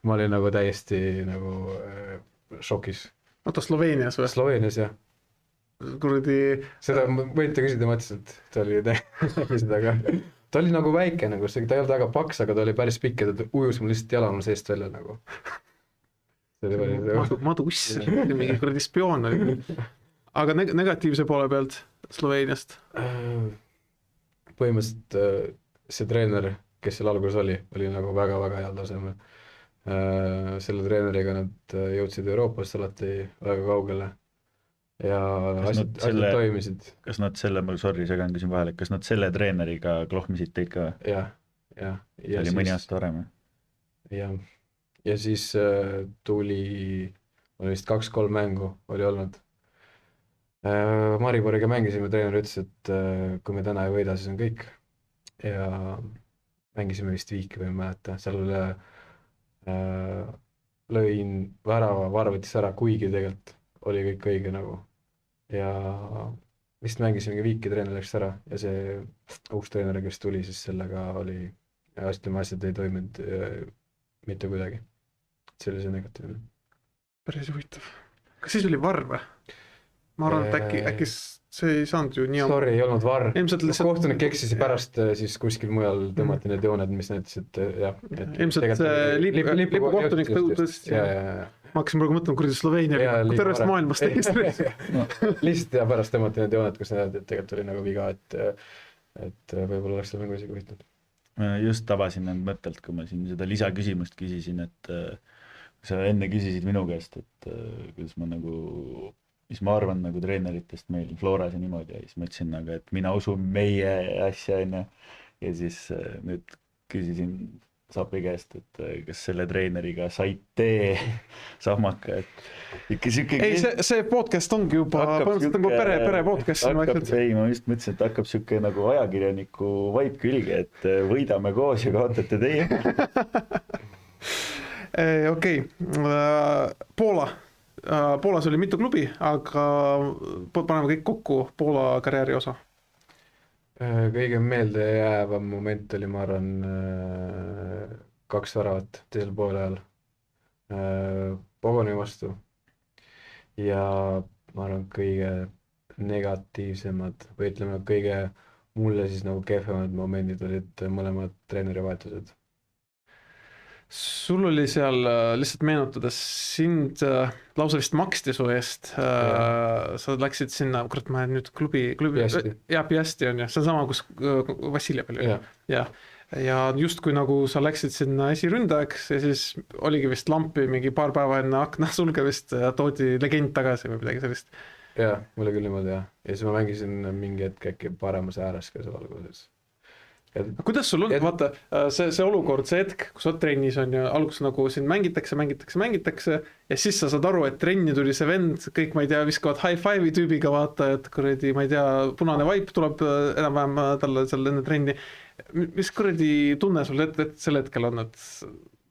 Ma olin nagu täiesti nagu šokis. Oota, Sloveenias või? Sloveenias, jah. Kuradi... Seda võite küsida Mattiselt, ta oli aga ta oli nagu väike, nagu ta ei olnud väga paks, aga ta oli päris pikk ja ta ujus mul lihtsalt jalanu seest välja nagu. Madu uss, mingi kuradi spioon oli. Aga negatiivse poole pealt Sloveeniast? Põhimõtteliselt see treener, kes seal alguses oli nagu väga-väga heal tasemel. Selle treeneriga nad jõudsid Euroopas alati väga kaugele ja asjad toimisid. Kas nad selle, sorry, segan küsin vahele, kas nad selle treeneriga klohmisid teid ka? Jah. See oli mõni aasta varem? Jah. Ja siis tuli vist 2-3 mängu oli olnud. Mariboriga mängisime, treener ütles, et kui me täna ei võida, siis on kõik. Ja mängisime vist viiki või mäleta, seal lõin värava, võttis ära, kuigi tegelikult oli kõik õige nagu. Ja vist mängisimegi viiki, treener läks ära ja see uus treener, kes tuli, siis sellega oli, asjad ei toiminud mitte kuidagi. See oli see negatiivne. Päris huvitav. Kas siis oli VAR või? Ma arvan, et äkki see ei saanud ju nii... Sorry, ei olnud VAR. Lihtsalt... Kohtunik eksisi pärast siis kuskil mujal tõmmati need jooned, mis näitasid, jah. Ilmselt lipu kohtunik tõutis. Ma hakkasin praegu mõtlema, kuradi Sloveenia tervest maailmast tegist. Lihtsalt ja pärast tõmmati need jooned, kus näed, et tegelikult oli nagu viga, et võib-olla oleks seda mängu isegi võitnud. Just tabasin end mõttelt, kui ma siin seda lisaküsimust küsisin, et sa enne küsisid minu käest, et kuidas ma nagu... mis ma arvan nagu treeneritest meil Floras ja niimoodi ja siis ma ütlesin nagu, et mina usun meie asja enne ja siis nüüd küsisin Sapi käest, et kas selle treeneriga said tee Sahmaka, et ikka siuke... Ei, see podcast ongi juba pere podcast. Ei, ma just mõtlesin, et hakkab siuke nagu ajakirjaniku vaip külge, et võidame koos ja kaotate teie. Okei. Poolas oli mitu klubi, aga paneme kõik kokku Poola karjääri osa. Kõige meelde jäävam moment oli, ma arvan, 2 väravat teisel poole ajal Pogoni vastu. Ja ma arvan, kõige negatiivsemad või ütleme, kõige mulle siis nagu kehvemad momendid olid mõlemad treenerivahetused. Sul oli seal lihtsalt meenutades sind lausa vist maksti su eest. Sa läksid sinna, kurat, ma nüüd klubi... Piasti on ja see on sama, kus Vassiljev oli. Ja just kui nagu sa läksid sinna esiründajaks ja siis oligi vist lampi mingi paar päeva enne akna sulgemist toodi legend tagasi või midagi sellist. Jah, mulle küll niimoodi jah. Ja siis ma mängisin mingi hetk äkki paremas ääres ka seal alguses. Kuidas sul on, vaata, see olukord, see hetk, kus sa trennis on ja alguses nagu siin mängitakse ja siis sa saad aru, et trenni tuli see vend, kõik, ma ei tea, viskavad high five'i tüübiga vaata, et kuradi, ma ei tea, punane vaip tuleb enam-vähem talle seal enne trenni. Mis kuradi tunne sul sel hetkel on, et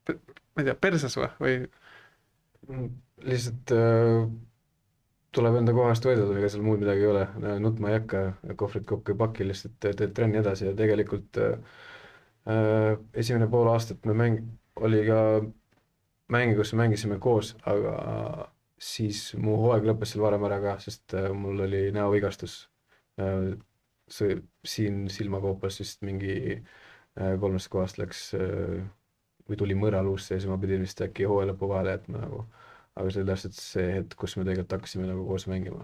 ma ei tea, perses või? Lihtsalt tuleb enda kohast võidada, ega seal muud midagi ei ole, nutma ei hakka, kohvrid kokku ei paki, lihtsalt teed trenni edasi ja tegelikult esimene pool aastat oli ka mänge, kus mängisime koos, aga siis mu hooaeg lõppes seal varem ära ka, sest mul oli näovigastus. Siin silmakoopas vist mingi 3. kohast läks või tuli mõraluus sees ja ma pidin vist äkki hooaja lõpu vahele jätma nagu. Aga see oli täpselt see hetk, kus me tegelikult hakkasime nagu koos mängima.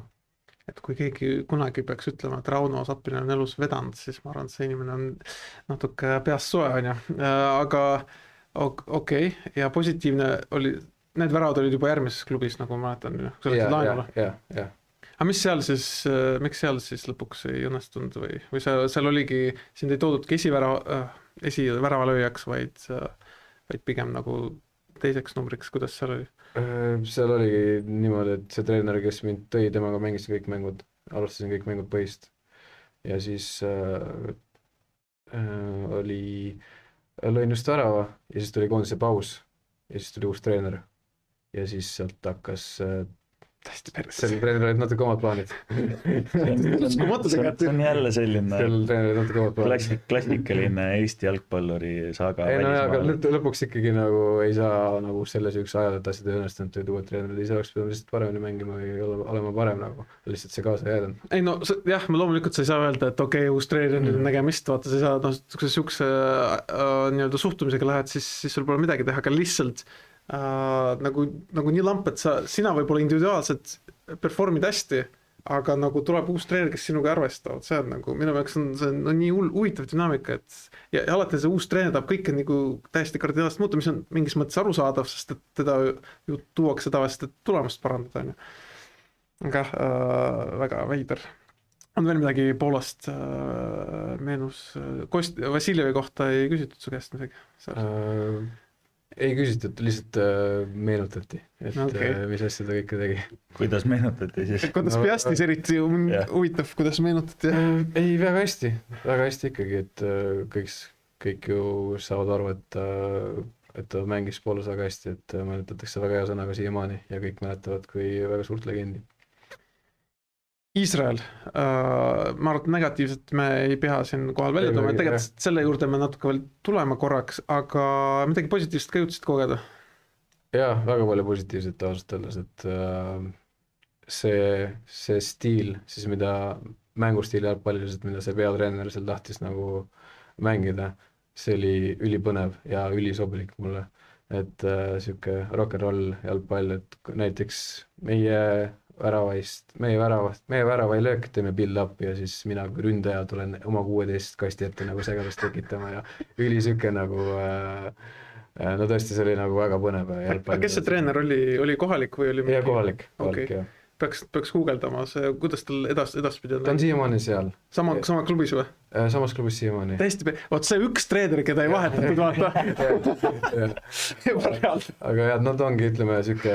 Et kui keegi kunagi peaks ütlema, et Rauno Sappinen on elus vedanud, siis ma arvan, et see inimene on natuke peast soe, on ja. Aga okei. Ja positiivne oli, need väravad olid juba järgmises klubis, nagu ma mäletan. Ja. aga miks seal siis lõpuks ei õnnestunud või seal oligi, sind ei toodudki esiväravalööjaks, vaid pigem nagu teiseks numbriks, kuidas seal oli? Seal oligi niimoodi, et see treener, kes mind tõi, temaga mängisin kõik mängud, alustasin kõik mängud põhist ja siis lõin just värava ja siis tuli koondise paus ja siis tuli uus treener ja siis sealt hakkas täiesti perses. Sel treener olid natuke omad plaanid. See on jälle selline Sel treener olid natuke omad plaanid. klassikaline Eesti jalgpalluri saaga ei no aga välismaal. lõpuks ikkagi nagu ei saa nagu selles üks ajal, et asjad ei õnnestunud, et uued treenerid ise oleks pidanud lihtsalt paremini mängima või olema parem nagu, lihtsalt see kaasa jääda. Ei no jah, loomulikult sa ei saa öelda, et okei, uus treener nägemist, vaata sa ei saa, sihukese nii-öelda suhtumisega lähed, siis sul pole midagi teha, aga lihtsalt nagu nii lamp, et sina võib-olla individuaalselt performid hästi, aga nagu tuleb uus treener, kes sinuga arvestavad, see on nagu minu jaoks see on nii huvitav dünaamika, et ja alati see uus treener tahab kõike nagu täiesti kardinaalselt muuta, mis on mingis mõttes arusaadav, sest et teda ju tuuakse tavaliselt, et tulemust parandada, on ju. Aga väga veider. On veel midagi Poolast meenus? Vassiljevi kohta ei küsitud su käest midagi? Ei küsitud, lihtsalt meenutati, et mis asja ta kõike tegi. Kuidas meenutati siis? Kuidas Piastis eriti huvitav, kuidas meenutati? Ei, väga hästi ikkagi, et kõik ju saavad aru, et ta mängis Poolas väga hästi, et mäletatakse väga hea sõnaga siiamaani ja kõik mäletavad kui väga suurt legendi. Iisrael, ma arvan, et negatiivselt me ei pea siin kohal välja tooma, tegelikult selle juurde me natuke veel tulema korraks, aga midagi positiivset ka jõudsid kogeda? Jaa, väga palju positiivset ausalt öeldes, et see stiil, siis mida mängustiil jalgpalliselt, mida see peatreener seal tahtis nagu mängida, see oli ülipõnev ja ülisoblik mulle, et siuke rock and roll jalgpall, et näiteks meie värava ei löök, teeme build up ja siis mina kui ründaja tulen oma 16 kasti ette nagu segadust tekitama ja ülisüke nagu no tõesti, see oli nagu väga põnev jalgpall. Kes see treener oli kohalik või oli? Ja kohalik, jah. Peaks guugeldama, kuidas tal edaspidi on? Ta on siiamaani seal. Sama klubis või? Samas klubis siiamaani. Täiesti, vot see üks treener, keda ei vahetatud, vaata. Aga jah, nad ongi, ütleme, siuke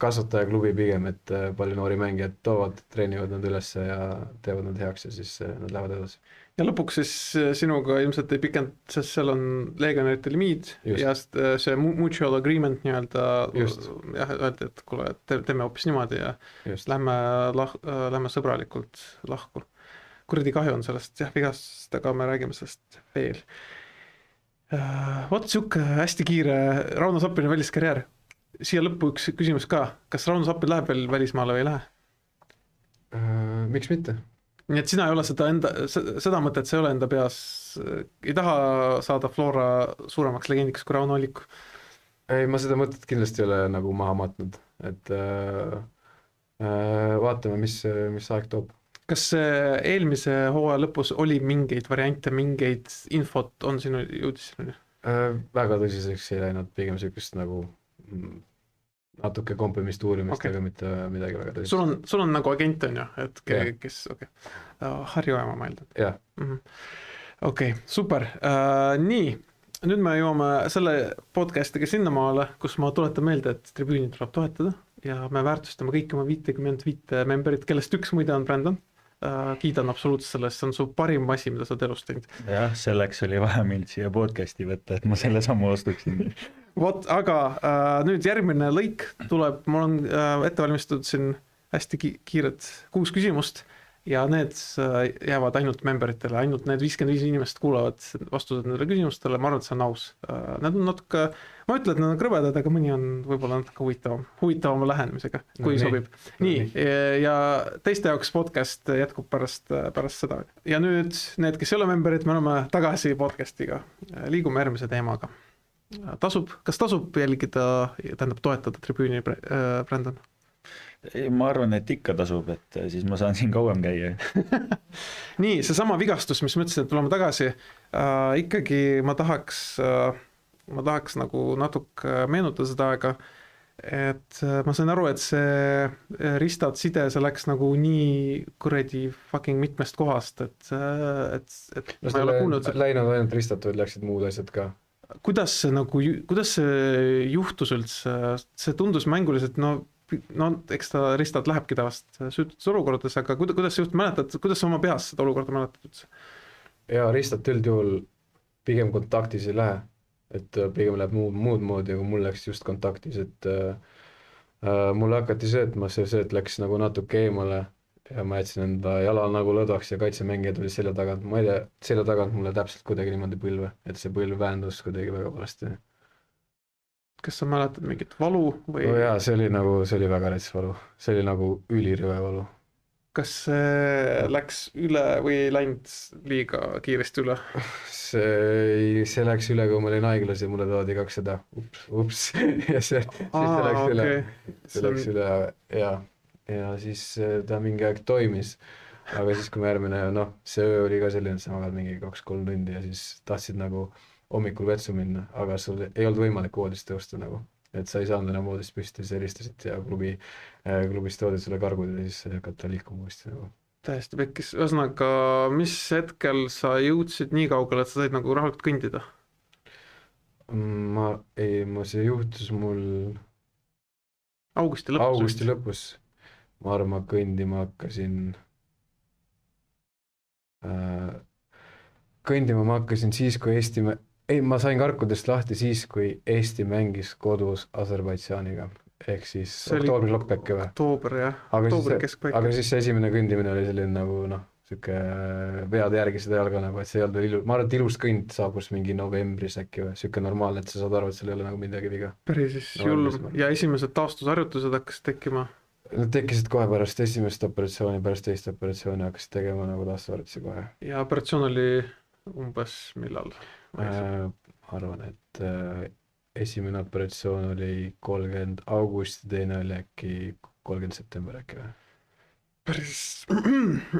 kasvataja klubi pigem, et palju noori mängijad toovad, treenivad nad üles ja teevad nad heaks ja siis nad lähevad edasi. Ja lõpuks siis sinuga ilmselt ei pikend, sest seal on legionärite limiid ja see mutual agreement nii-öelda jah, öeldi, et kuule, teeme hoopis niimoodi ja lähme sõbralikult lahku. Kuradi kahju on sellest, jah, vigast, aga me räägime sellest veel. Vot siuke hästi kiire Rauno Sappini väliskarjäär. Siia lõppu üks küsimus ka. Kas Rauno Sappin läheb veel välismaale või ei lähe? Miks mitte? Nii et sina ei ole seda mõtet, see ei ole enda peas, ei taha saada Flora suuremaks legendiks kui Rauno Alliku? Ei, ma seda mõtet kindlasti ei ole nagu maha matnud, et vaatame, mis aeg toob. Kas eelmise hooaja lõpus oli mingeid variante, mingeid infot on sinu jõudis? Väga tõsiseks ei läinud, pigem sellist nagu natuke komplemist uurimist, aga mitte midagi väga tõsist. Sul on nagu agent on ju, et kes, Harju Ema ma eeldan. Jah. Okei, super. Nii, nüüd me jõuame selle podcastiga sinnamaale, kus ma tuletan meelde, et tribüüni tuleb toetada ja me väärtustame kõik oma 55 memberit, kellest üks muide on Brandon. Kiidan absoluutselt sellest, see on su parim asi, mida sa oled elus teinud. Jah, selleks oli vaja mind siia podcasti võtta, et ma selle sammu ostuksin. Vot, aga nüüd järgmine lõik tuleb, mul on ette valmistatud siin hästi kiired 6 küsimust ja need jäävad ainult memberitele, ainult need 55 inimest kuulavad vastused nendele küsimustele, ma arvan, et see on aus. Need on natuke, ma ütlen, et need on krõbedad, aga mõni on võib-olla natuke huvitavama lähenemisega, kui sobib. Nii, ja teiste jaoks podcast jätkub pärast seda. Ja nüüd need, kes ei ole memberid, me oleme tagasi podcastiga, liigume järgmise teemaga. Kas tasub jälgida, tähendab toetada tribüüni, Brandon? Ma arvan, et ikka tasub, et siis ma saan siin kauem käia. Nii, see sama vigastus, mis ma ütlesin, et tuleme tagasi, ikkagi ma tahaks nagu natuke meenutada seda aega. et ma sain aru, et see ristad side, see läks nagu nii kuradi fucking mitmest kohast, et no ma ei ole kuulnud, läinud ainult ristad, vaid läksid muud asjad ka. kuidas see juhtus üldse, see tundus mänguliselt, no eks ta ristad lähebki tavaliselt süütutes olukordades, aga kuidas see juht mäletad, kuidas sa oma peas seda olukorda mäletad üldse? Ja ristad üldjuhul pigem kontaktis ei lähe, et pigem läheb muud moodi, aga mul läks just kontaktis, et mul hakati söötma, see sööt läks nagu natuke eemale ja ma jätsin enda jala nagu lõdvaks ja kaitsemängijad olid selja tagant, ma ei tea, selja tagant mulle täpselt kuidagi niimoodi põlve, et see põlv vähendus kuidagi väga valesti. Kas sa mäletad mingit valu või? No jaa, see oli väga rets valu, see oli nagu ülirõve valu. Kas see läks üle või ei läinud liiga kiiresti üle? See läks üle, kui ma olin haiglas ja mulle toodi 200, ups, ja see läks üle, see läks üle ja siis ta mingi aeg toimis, aga siis kui me järgmine, see öö oli ka selline, et sa magad mingi 2-3 tundi ja siis tahtsid nagu hommikul vetsu minna, aga sul ei olnud võimalik voodist tõusta nagu, et sa ei saanud enam voodist püsti, sa helistasid ja klubist toodid sulle kargud ja siis sa hakata liikuma uuesti nagu. Täiesti pekkis, ühesõnaga, mis hetkel sa jõudsid nii kaugele, et sa said nagu rahulikult kõndida? See juhtus mul augusti lõpus. Ma arvan, ma kõndima hakkasin siis, kui ma sain karkudest lahti siis, kui Eesti mängis kodus Aserbaidžaaniga, ehk siis oktoobri lõpppäkke või? Oktoober, jah. Oktoobri keskpäike. Aga siis see esimene kõndimine oli selline nagu, siuke vead järgi seda jalga nagu, et see ei olnud veel ma arvan, et ilus kõnd saabus mingi novembris äkki või, siuke normaalne, et sa saad aru, et seal ei ole nagu midagi viga. Päris julm ja esimesed taastusharjutused hakkasid tekkima? Nad tekkisid kohe pärast esimest operatsiooni, pärast teist operatsiooni hakkasid tegema nagu taastusharjutusi kohe. Ja operatsioon oli umbes millal? Arvan, et esimene operatsioon oli 30 augusti, teine oli äkki 30 september äkki või? Päris,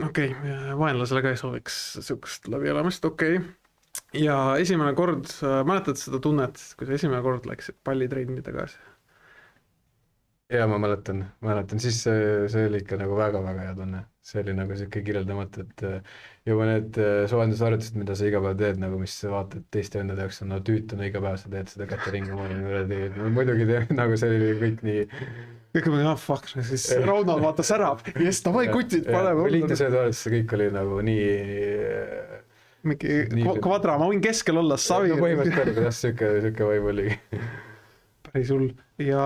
okei, vaenlasele ka ei sooviks sihukest läbielamist, okei. Ja esimene kord, mäletad seda tunnet, kui sa esimene kord läksid pallitrenni tagasi? Ja ma mäletan, siis see oli ikka nagu väga-väga hea tunne. See oli nagu siuke kirjeldamata, et juba need soojendusharjutused, mida sa iga päev teed, nagu mis vaatad teiste vendade jaoks on tüütuna iga päev, sa teed seda kätte ringi, muidugi teed, nagu see oli kõik nii. Kõik on fuck, siis Raunal vaata särab, jess, davai kutid, paneme. Lihtne sööduharjutus, kõik oli nagu nii. Mingi kvadra, ma võin keskel olla, savi. No põhimõtteliselt jah, siuke vaim oligi. Päris hull. Ja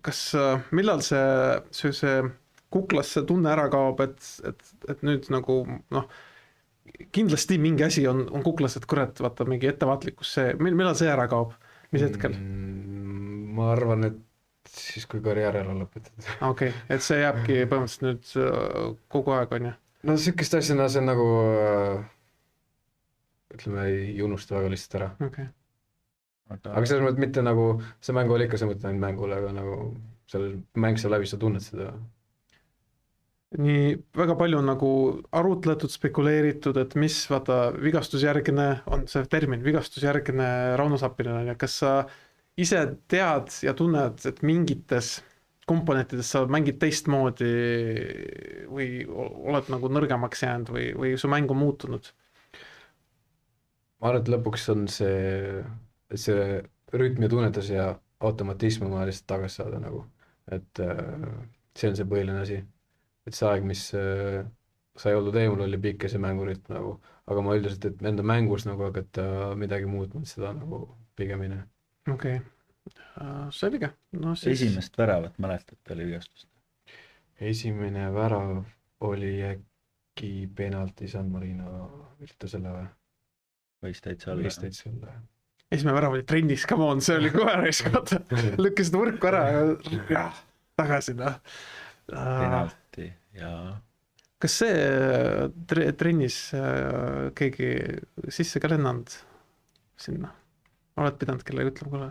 kas, millal see kuklasse tunne ära kaob, et nüüd nagu, kindlasti mingi asi on kuklas, et kurat, vaata mingi ettevaatlikkus, millal see ära kaob, mis hetkel? Ma arvan, et siis, kui karjäär ära lõpetad. Okei, et see jääbki põhimõtteliselt nüüd kogu aeg, on ju? No siukest asjana see on nagu, ütleme, ei unusta väga lihtsalt ära. Okei. Aga selles mõttes mitte nagu, see mängu oli ikka, see mõte ainult mängule, aga nagu mäng seal läbi, sa tunned seda. Nii väga palju on nagu arutletud, spekuleeritud, et mis vaata vigastusjärgne on see termin, vigastusjärgne Rauno Sappinen, ja kas sa ise tead ja tunned, et mingites komponentides sa mängid teistmoodi või oled nagu nõrgemaks jäänud või su mäng on muutunud? Ma arvan, et lõpuks on see rütm ja tunnetus ja automatism on vaja lihtsalt tagasi saada nagu, et see on see põhiline asi, et see aeg, mis sai olnud eemul, oli pikk ja see mängurütm nagu, aga ma üldiselt, et enda mängus nagu hakata midagi muutma, seda nagu pigem ei näe. Okei, selge. No, siis... Esimest väravat mäletate oli vigastust? Esimene värav oli äkki penalti San Marino viltusele või? Võis täitsa olla. Esimene värav oli trennis, come on, see oli kohe raiskata. Lükkasid võrku ära ja tagasi. Penalti, jaa. Kas see trennis keegi sisse ka lennanud sinna? Oled pidanud kellegi ütlema kuule?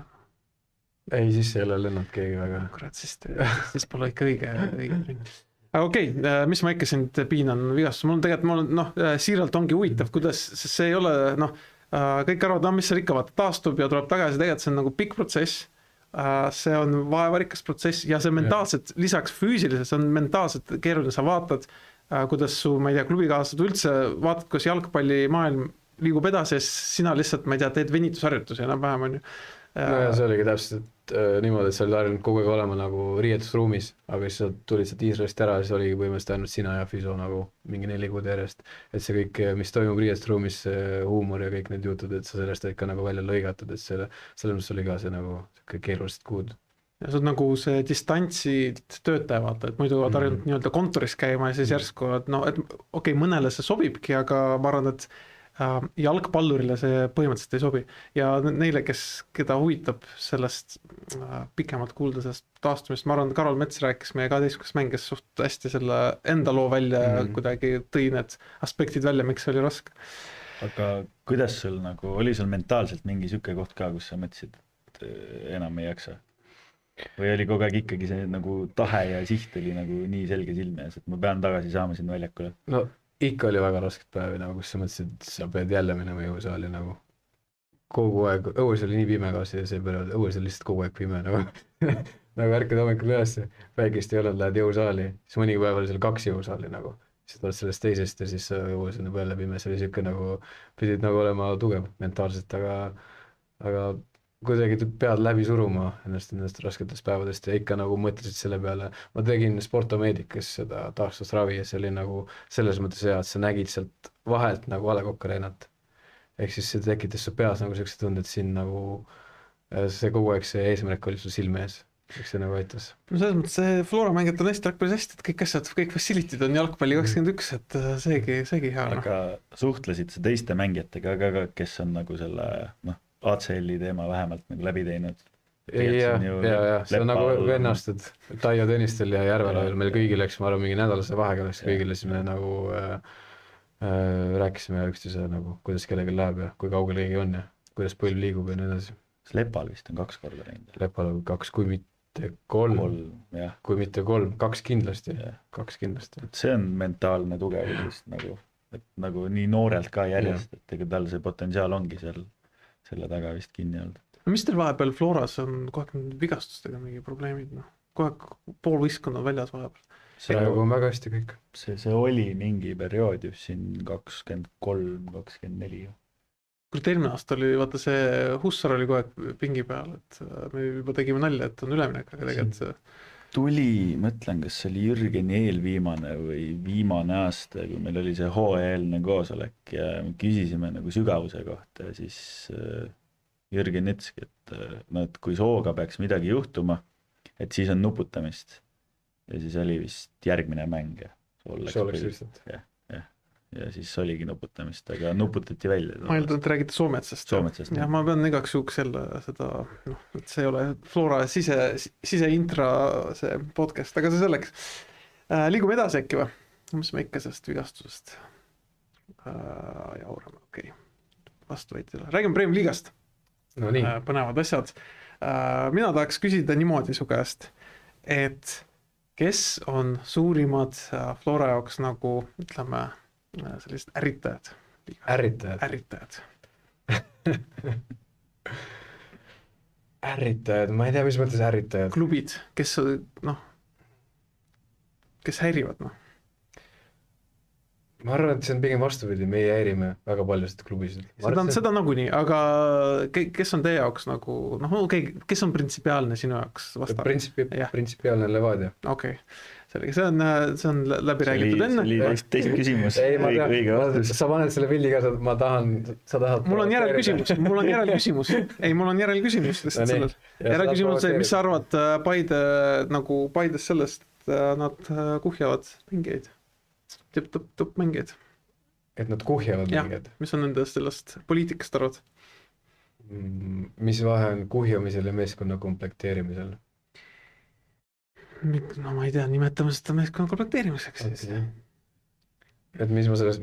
Ei, sisse ei ole lennanud keegi väga. Kurat, siis pole ikka õige trennis. Aga okei, mis ma ikka sind piinan vigastus? Mul tegelikult, siiralt ongi huvitav, kuidas see ei ole, kõik arvavad, mis seal ikka vaata taastub ja tuleb tagasi, tegelikult see on nagu pikk protsess. see on vaevarikas protsess ja see mentaalselt, lisaks füüsiliselt, see on mentaalselt keeruline, sa vaatad, kuidas su, ma ei tea, klubikaaslased üldse vaatad, kuidas jalgpallimaailm liigub edasi ja sina lihtsalt, ma ei tea, teed venitusharjutusi enam-vähem, on ju. No ja see oligi täpselt niimoodi, et sa olid harjunud kogu aeg olema nagu riietusruumis, aga siis sa tulid sealt Iisraelist ära ja siis oligi põhimõtteliselt ainult sina ja Fiso nagu mingi 4 kuud järjest. Et see kõik, mis toimub riietusruumis, huumor ja kõik need jutud, et sa sellest olid ka nagu välja lõigatud, et selles mõttes oli ka see nagu keerulised kuud. Ja see on nagu see distantsilt töötaja vaata, et muidu oled harjunud nii-öelda kontoris käima ja siis järsku, et no, et okei, mõnele see sobibki, aga ma arvan, et jalgpallurile see põhimõtteliselt ei sobi ja neile, keda huvitab sellest pikemalt kuulda sellest taastumist, ma arvan, Karol Mets rääkis meie 12. mänges suht hästi selle enda loo välja kuidagi tõi need aspektid välja, miks see oli raske. Aga kuidas sul nagu, oli sul mentaalselt mingi siuke koht ka, kus sa mõtlesid, et enam ei jaksa? Või oli kogu aeg ikkagi see nagu tahe ja siht oli nagu nii selge silme ees, et ma pean tagasi saama sinna väljakule? No ikka oli väga rasket päevi, nagu kus sa mõtlesid, et sa pead jälle minema jõusaali nagu kogu aeg, õues oli nii pime ka see periood, õues oli lihtsalt kogu aeg pime nagu nagu ärkad hommikul üles, päikest ei olnud, lähed jõusaali, siis mõnigi päev oli seal 2 jõusaali nagu, siis tuled sellest teisest ja siis õues on juba jälle pime, see oli siuke nagu, pidid nagu olema tugev mentaalselt, aga kuidagi pead läbi suruma ennast rasketest päevadest ja ikka nagu mõtlesid selle peale. Ma tegin Sportomeedikes seda taastusravi ja see oli nagu selles mõttes hea, et sa nägid sealt vahelt nagu A. Le Coq Arenat. Ehk siis see tekitas su peas nagu sellised tunded siin nagu see kogu aeg see eesmärk oli sul silme ees. Eks see nagu aitas. No selles mõttes see Flora mängijad on hästi päris hästi, et kõik asjad, kõik facilitid on jalgpalli 21, et seegi hea. Aga suhtlesid sa teiste mängijatega ka, kes on nagu selle ACL-i teema vähemalt nagu läbi teinud? Ja, see on nagu vennastud Taio Tõnistel ja Järvelajal, meil kõigil läks, ma arvan, mingi nädalase vahega läks kõigile, siis me nagu rääkisime üksteise nagu, kuidas kellelgi läheb ja kui kaugel keegi on ja kuidas põlv liigub ja nii edasi. Lepal vist on 2 korda läinud. Lepal on 2, kui mitte 3. Kui mitte 3, 2 kindlasti. 2 kindlasti. Et see on mentaalne tugevus nagu, et nagu nii noorelt ka järjest, et ega tal see potentsiaal ongi seal selle taga vist kinni olnud. No mis teil vahepeal Floras on kogu aeg vigastustega mingi probleemid, noh? Kogu aeg pool võistkond on väljas vahepeal. Praegu on väga hästi kõik. See oli mingi periood just siin 23-24. Kuid eelmine aasta oli, vaata see Hussar oli kogu aeg pingi peal, et me juba tegime nalja, et on üleminek, aga tegelikult tuli, mõtlen, kas see oli Jürgeni eelviimane või viimane aasta, kui meil oli see hooajaeelne koosolek ja me küsisime nagu sügavuse kohta ja siis Jürgen ütleski, et kui sooga peaks midagi juhtuma, et siis on nuputamist. Ja siis oli vist järgmine mäng. Sool läks lihtsalt. Ja siis oligi nuputamist, aga nuputati välja. Ma eeldan, et räägite Soometsast. Ja ma pean igaks juhuks jälle seda, et see ei ole Flora sise-intra see podcast, aga see selleks. Liigume edasi äkki või? Mis me ikka sellest vigastusest jaurame, okei. Vastu väitile. Räägime Premiumi liigast. No nii. Põnevad asjad. Mina tahaks küsida niimoodi su käest, et kes on suurimad Flora jaoks nagu, ütleme, sellised ärritajad. Ärritajad. Ärritajad, ma ei tea, mis mõttes ärritajad. Klubid, kes häirivad, Ma arvan, et see on pigem vastupidi, meie häirime väga paljusid klubisid. Seda nagunii, aga kes on teie jaoks nagu, kes on printsipiaalne sinu jaoks vastav? Printsipiaalne Levadia. Okei. See on läbi räägitud enne. See oli teise küsimus. Õige vastus. Sa paned selle pildi ka, sa tahad... Mul on järelküsimus. Ei, mul on järelküsimus. Järelküsimus on see, mis sa arvad Paides sellest, et nad kuhjavad mingeid? Tipp mängijad. Et nad kuhjavad mängijad? Mis on nende sellest poliitikast arvad? Mis vahe on kuhjamisel ja meeskonna komplekteerimisel? No ma ei tea, nimetame seda meeskonna komplekteerimiseks. Okay. Et mis ma selles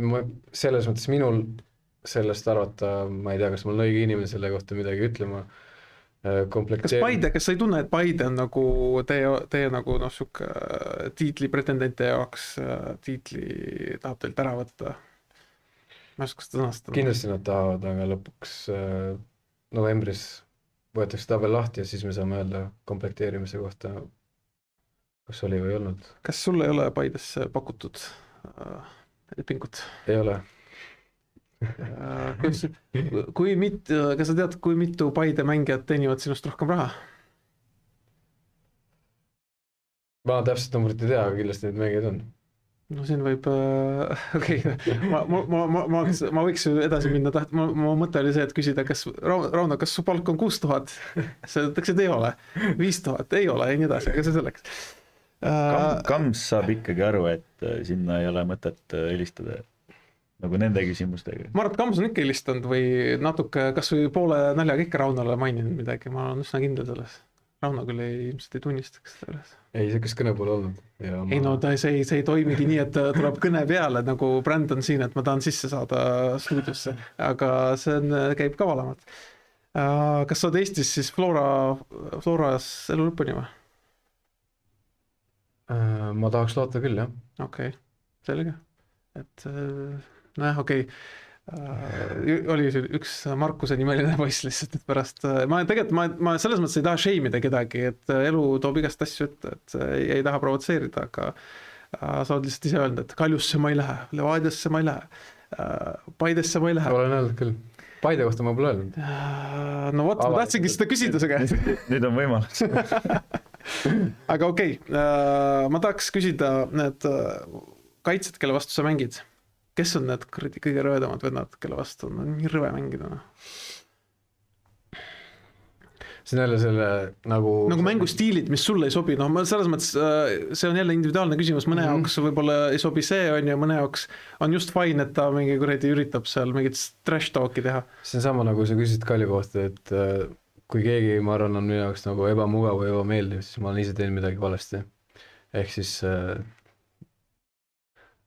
mõttes minul sellest arvata, ma ei tea, kas mul on õige inimene selle kohta midagi ütlema. Kas sa ei tunne, et Paide on nagu teie nagu suke tiitli pretendente jaoks tiitli tahab teilt ära võtta? Ma ei oska seda sõnastada. Kindlasti nad tahavad, aga lõpuks novembris võetakse tabel lahti ja siis me saame öelda komplekteerimise kohta, kas oli või ei olnud. Kas sul ei ole Paides pakutud lepingut? Ei ole. Kas sa tead, kui mitu Paide mängijat teenivad sinust rohkem raha? Ma täpselt numbrit ei tea, aga kindlasti neid mängijad on. No siin võib, okei, ma võiks ju edasi minna, mu mõte oli see, et küsida, kas Rauno, kas su palk on 6000? Sa ütleks, et ei ole, 5000, ei ole, ja nii edasi, aga see selleks. Kams saab ikkagi aru, et sinna ei ole mõtet helistada nagu nende küsimustega. Ma arvan, et Kams on ikka helistanud või natuke, kas või poole naljaga ikka Raunole maininud midagi, ma olen üsna kindel selles. Rauno küll ilmselt ei tunnistaks seda üles. Ei, see kas kõne pole olnud. Ei no see ei toimigi nii, et tuleb kõne peale, nagu Brandon siin, et ma tahan sisse saada stuudiosse, aga see käib ka valamat. Kas sa oled Eestis siis Floras elu lõpuni või? Ma tahaks loota küll, jah. Okei, selge. Et nojah, okei. Oli üks Markuse nimeline poiss lihtsalt, et pärast ma selles mõttes ei taha shame'ida kedagi, et elu toob igast asju ette, et ei taha provotseerida, aga sa oled lihtsalt ise öelnud, et Kaljusse ma ei lähe, Levadiasse ma ei lähe, Paidesse ma ei lähe. Olen öelnud küll. Paide kohta ma pole öelnud. No vot, ma tahtsingi seda küsida su käest. Nüüd on võimalus. Aga okei, ma tahaks küsida need kaitsed, kelle vastu sa mängid. Kes on need kõige rõvedamad vennad, kelle vastu on nii rõve mängida? See on jälle selle nagu mängustiilid, mis sulle ei sobi, ma selles mõttes, see on jälle individuaalne küsimus, mõne jaoks võib-olla ei sobi see, on ju, mõne jaoks on just fine, et ta mingi kuradi üritab seal mingit trash talk'i teha. See on sama, nagu sa küsisid Kalju kohta, et kui keegi, ma arvan, on minu jaoks nagu ebamugav või ebameeldiv, siis ma olen ise teinud midagi valesti. Ehk siis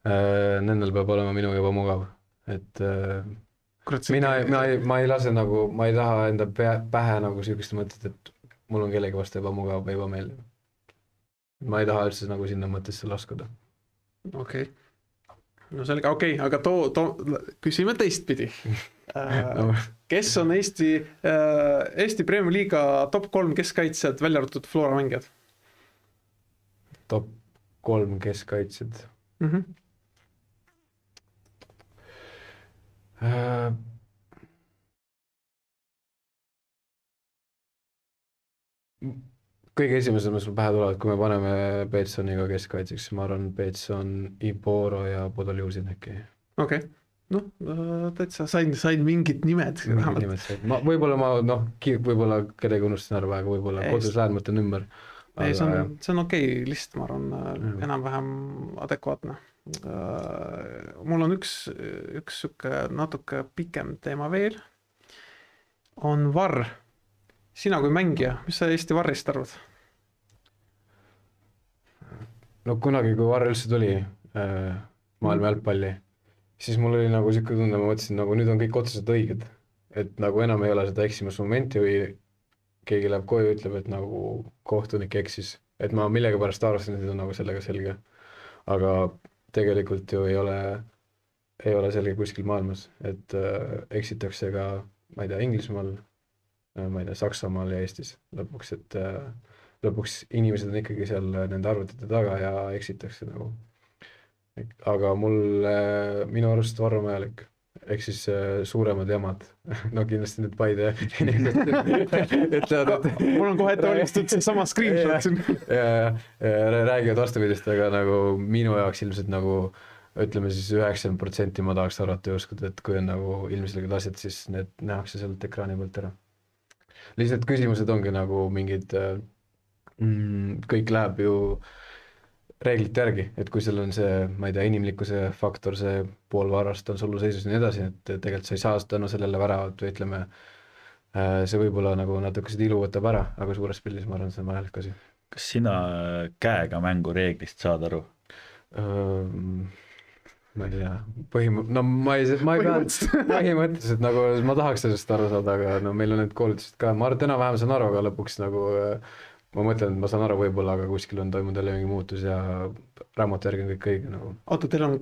nendel peab olema minu ebamugav, et ma ei lase nagu, ma ei taha enda pähe nagu sellist mõtet, et mul on kellegi vastu ebamugav või ebameeldiv. Ma ei taha üldse nagu sinna mõttesse laskuda. Okei. No selge, okei, aga küsime teistpidi. Kes on Eesti Premier Liiga top 3 keskkaitsjad, välja arvatud Flora mängijad? Top 3 keskkaitsjad? Kõige esimesed, mis mul pähe tulevad, kui me paneme Peetsoniga keskkaitseks, ma arvan, Peetson, Iboro ja Podoljusin äkki. Okei, täitsa sain mingid nimed. Võib-olla kedagi unustan ära, aga võib-olla kodus lähen mõtlen ümber. Ei, see on okei list, ma arvan, enam-vähem adekvaatne. Mul on üks natuke pikem teema veel, on VAR. Sina kui mängija, mis sa Eesti VAR-ist arvad? No kunagi, kui VAR üldse tuli maailma jalgpalli, siis mul oli nagu siuke tunne, ma mõtlesin, nagu nüüd on kõik otseselt õiged, et nagu enam ei ole seda eksimusmomenti või keegi läheb koju ja ütleb, et nagu kohtunik eksis, et ma millegi pärast arvasin, et on nagu sellega selge, aga tegelikult ju ei ole selge kuskil maailmas, et eksitakse ka, ma ei tea, Inglismaal, ma ei tea, Saksamaal ja Eestis lõpuks, et lõpuks inimesed on ikkagi seal nende arvutite taga ja eksitakse nagu. Aga minu arust VAR on vajalik, ehk siis suuremad jamad, no kindlasti nüüd Paide mul on kohe ette valmistatud see sama screenshot siin. Räägivad vastupidist, aga nagu minu jaoks ilmselt nagu ütleme siis 90% ma tahaks arvata ja uskuda, et kui on nagu ilmselged asjad, siis need nähakse sealt ekraani pealt ära. Lihtsalt küsimused ongi nagu mingid, kõik läheb ju reeglite järgi, et kui seal on see, ma ei tea, inimlikkuse faktor, see pool varast on sullu seisus ja nii edasi, et tegelikult sa ei saa tänu sellele väravat või ütleme, see võib-olla nagu natuke seda ilu võtab ära, aga suures pildis ma arvan, see on vajalik asi. Kas sina käega mängu reeglist saad aru? Ma ei tea, põhimõtteliselt nagu ma tahaks sellest aru saada, aga no meil on need koolitused ka, ma arvan, täna vähem saan aru, aga lõpuks nagu ma mõtlen, et ma saan aru võib-olla, aga kuskil on toimunud jälle mingi muutus ja raamatu järgi on kõik õige nagu. Oota, teil on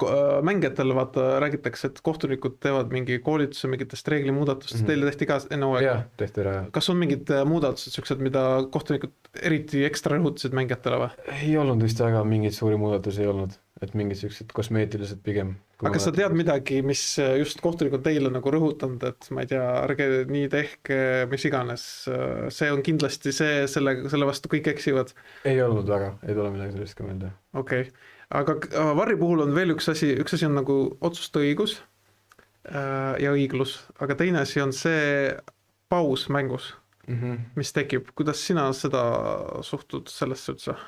mängijatel, vaata, räägitakse, et kohtunikud teevad mingi koolituse mingitest reeglimuudatustest, teile tehti ka enne hooaega? Jah, tehti ära. Kas on mingid muudatused, siuksed, mida kohtunikud eriti ekstra rõhutasid mängijatele või? Ei olnud vist väga mingeid suuri muudatusi ei olnud, et mingid siuksed kosmeetilised pigem. Aga kas sa tead midagi, mis just kohtunikud teile nagu rõhutanud, et ma ei tea, ärge nii tehke, mis iganes, see on kindlasti selle vastu kõik eksivad? Ei olnud väga, ei tule midagi sellist ka meelde. Okei. Aga Varri puhul on veel üks asi on nagu otsuste õigus ja õiglus, aga teine asi on see paus mängus, mis tekib. Kuidas sina seda suhtud sellesse üldse?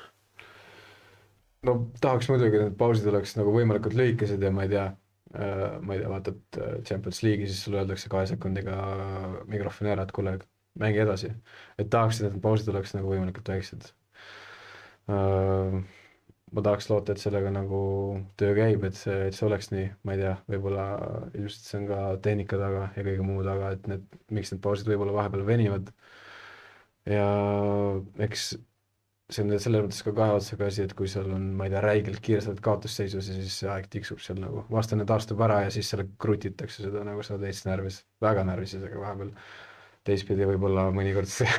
No tahaks muidugi, et need pausid oleks nagu võimalikult lühikesed ja ma ei tea, vaatad Champions League'i, siis sulle öeldakse 2 sekundiga mikrofoni ära, et kuule, mängi edasi. Et tahaksid, et need pausid oleks nagu võimalikult väiksed. Ma tahaks loota, et sellega nagu töö käib, et see oleks nii, ma ei tea, võib-olla ilmselt see on ka tehnika taga ja kõige muu taga, et miks need pausid võib-olla vahepeal venivad. Ja eks see on selles mõttes ka kahe otsaga asi, et kui seal on, ma ei tea, räigelt kiirestad kaotusseisus ja siis see aeg tiksub seal nagu, vastane taastub ära ja siis selle krutitakse seda nagu sa teist närvis, väga närvis, aga vahepeal teistpidi võib-olla mõnikord see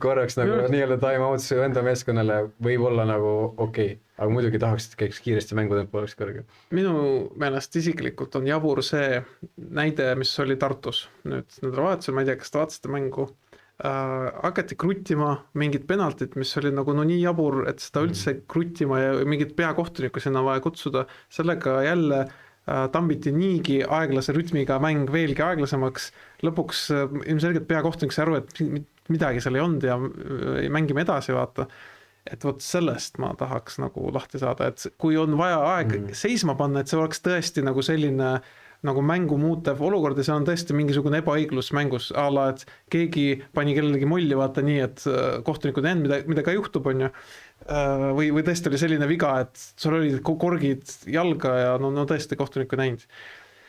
korraks nagu nii-öelda time out see enda meeskonnale võib olla nagu okei. Aga muidugi tahaks, et käiks kiiresti mängutempo oleks kõrge. Minu meelest isiklikult on jabur see näide, mis oli Tartus nüüd nädalavahetusel, ma ei tea, kas te vaatasite mängu, hakati kruttima mingid penaltid, mis oli nagu no nii jabur, et seda üldse kruttima ja mingit peakohtunikku sinna vaja kutsuda, sellega jälle tambiti niigi aeglase rütmiga mäng veelgi aeglasemaks, lõpuks ilmselgelt peakohtunik sai aru, et midagi seal ei olnud ja mängime edasi, vaata. Et vot sellest ma tahaks nagu lahti saada, et kui on vaja aeg seisma panna, et see oleks tõesti nagu selline nagu mängu muutev olukord ja see on tõesti mingisugune ebaõiglus mängus a la, et keegi pani kellelegi molli vaata nii, et kohtunikud ei jäänud, mida ka juhtub, on ju. Või tõesti oli selline viga, et sul olid korgid jalga ja no tõesti kohtunikku näinud.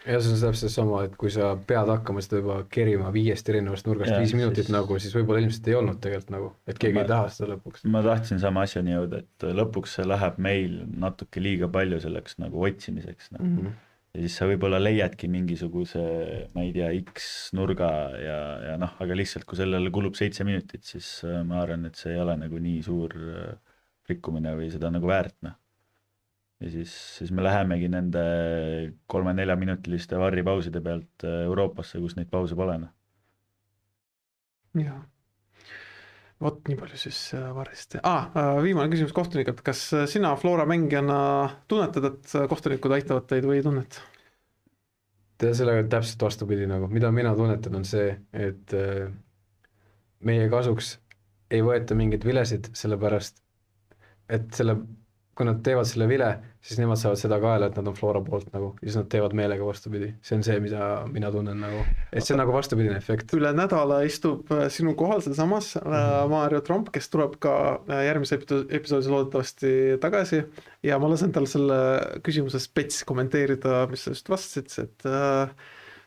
Ja see on täpselt sama, et kui sa pead hakkama seda juba kerima 5 erinevast nurgast 5 minutit siis... nagu, siis võib-olla ilmselt ei olnud tegelikult nagu, et keegi ei taha seda lõpuks. Ma tahtsin sama asjani jõuda, et lõpuks see läheb meil natuke liiga palju selleks nagu otsimiseks nagu. Ja siis sa võib-olla leiadki mingisuguse, ma ei tea, X nurga ja noh, aga lihtsalt kui sellele kulub 7 minutit, siis ma arvan, et see ei ole nagu nii suur rikkumine või seda nagu väärtna. Ja siis me lähemegi nende 3-4 minutiliste varripauside pealt Euroopasse, kus neid pause pole. Jaa. Vot nii palju siis varrist. Viimane küsimus kohtunikelt. Kas sina Flora mängijana tunnetad, et kohtunikud aitavad teid või ei tunnet? Sellega täpselt vastupidi nagu. Mida mina tunnetan on see, et meie kasuks ei võeta mingeid vilesid, sellepärast, et kui nad teevad selle vile, siis nemad saavad seda kaela, et nad on Flora poolt nagu, ja siis nad teevad meelega vastupidi. See on see, mida mina tunnen nagu, et see on nagu vastupidine efekt. Üle nädala istub sinu kohal seda samas Mario Tromp, kes tuleb ka järgmise episoodis loodetavasti tagasi ja ma lasen tal selle küsimuse spets kommenteerida, mis sa just vastasid, et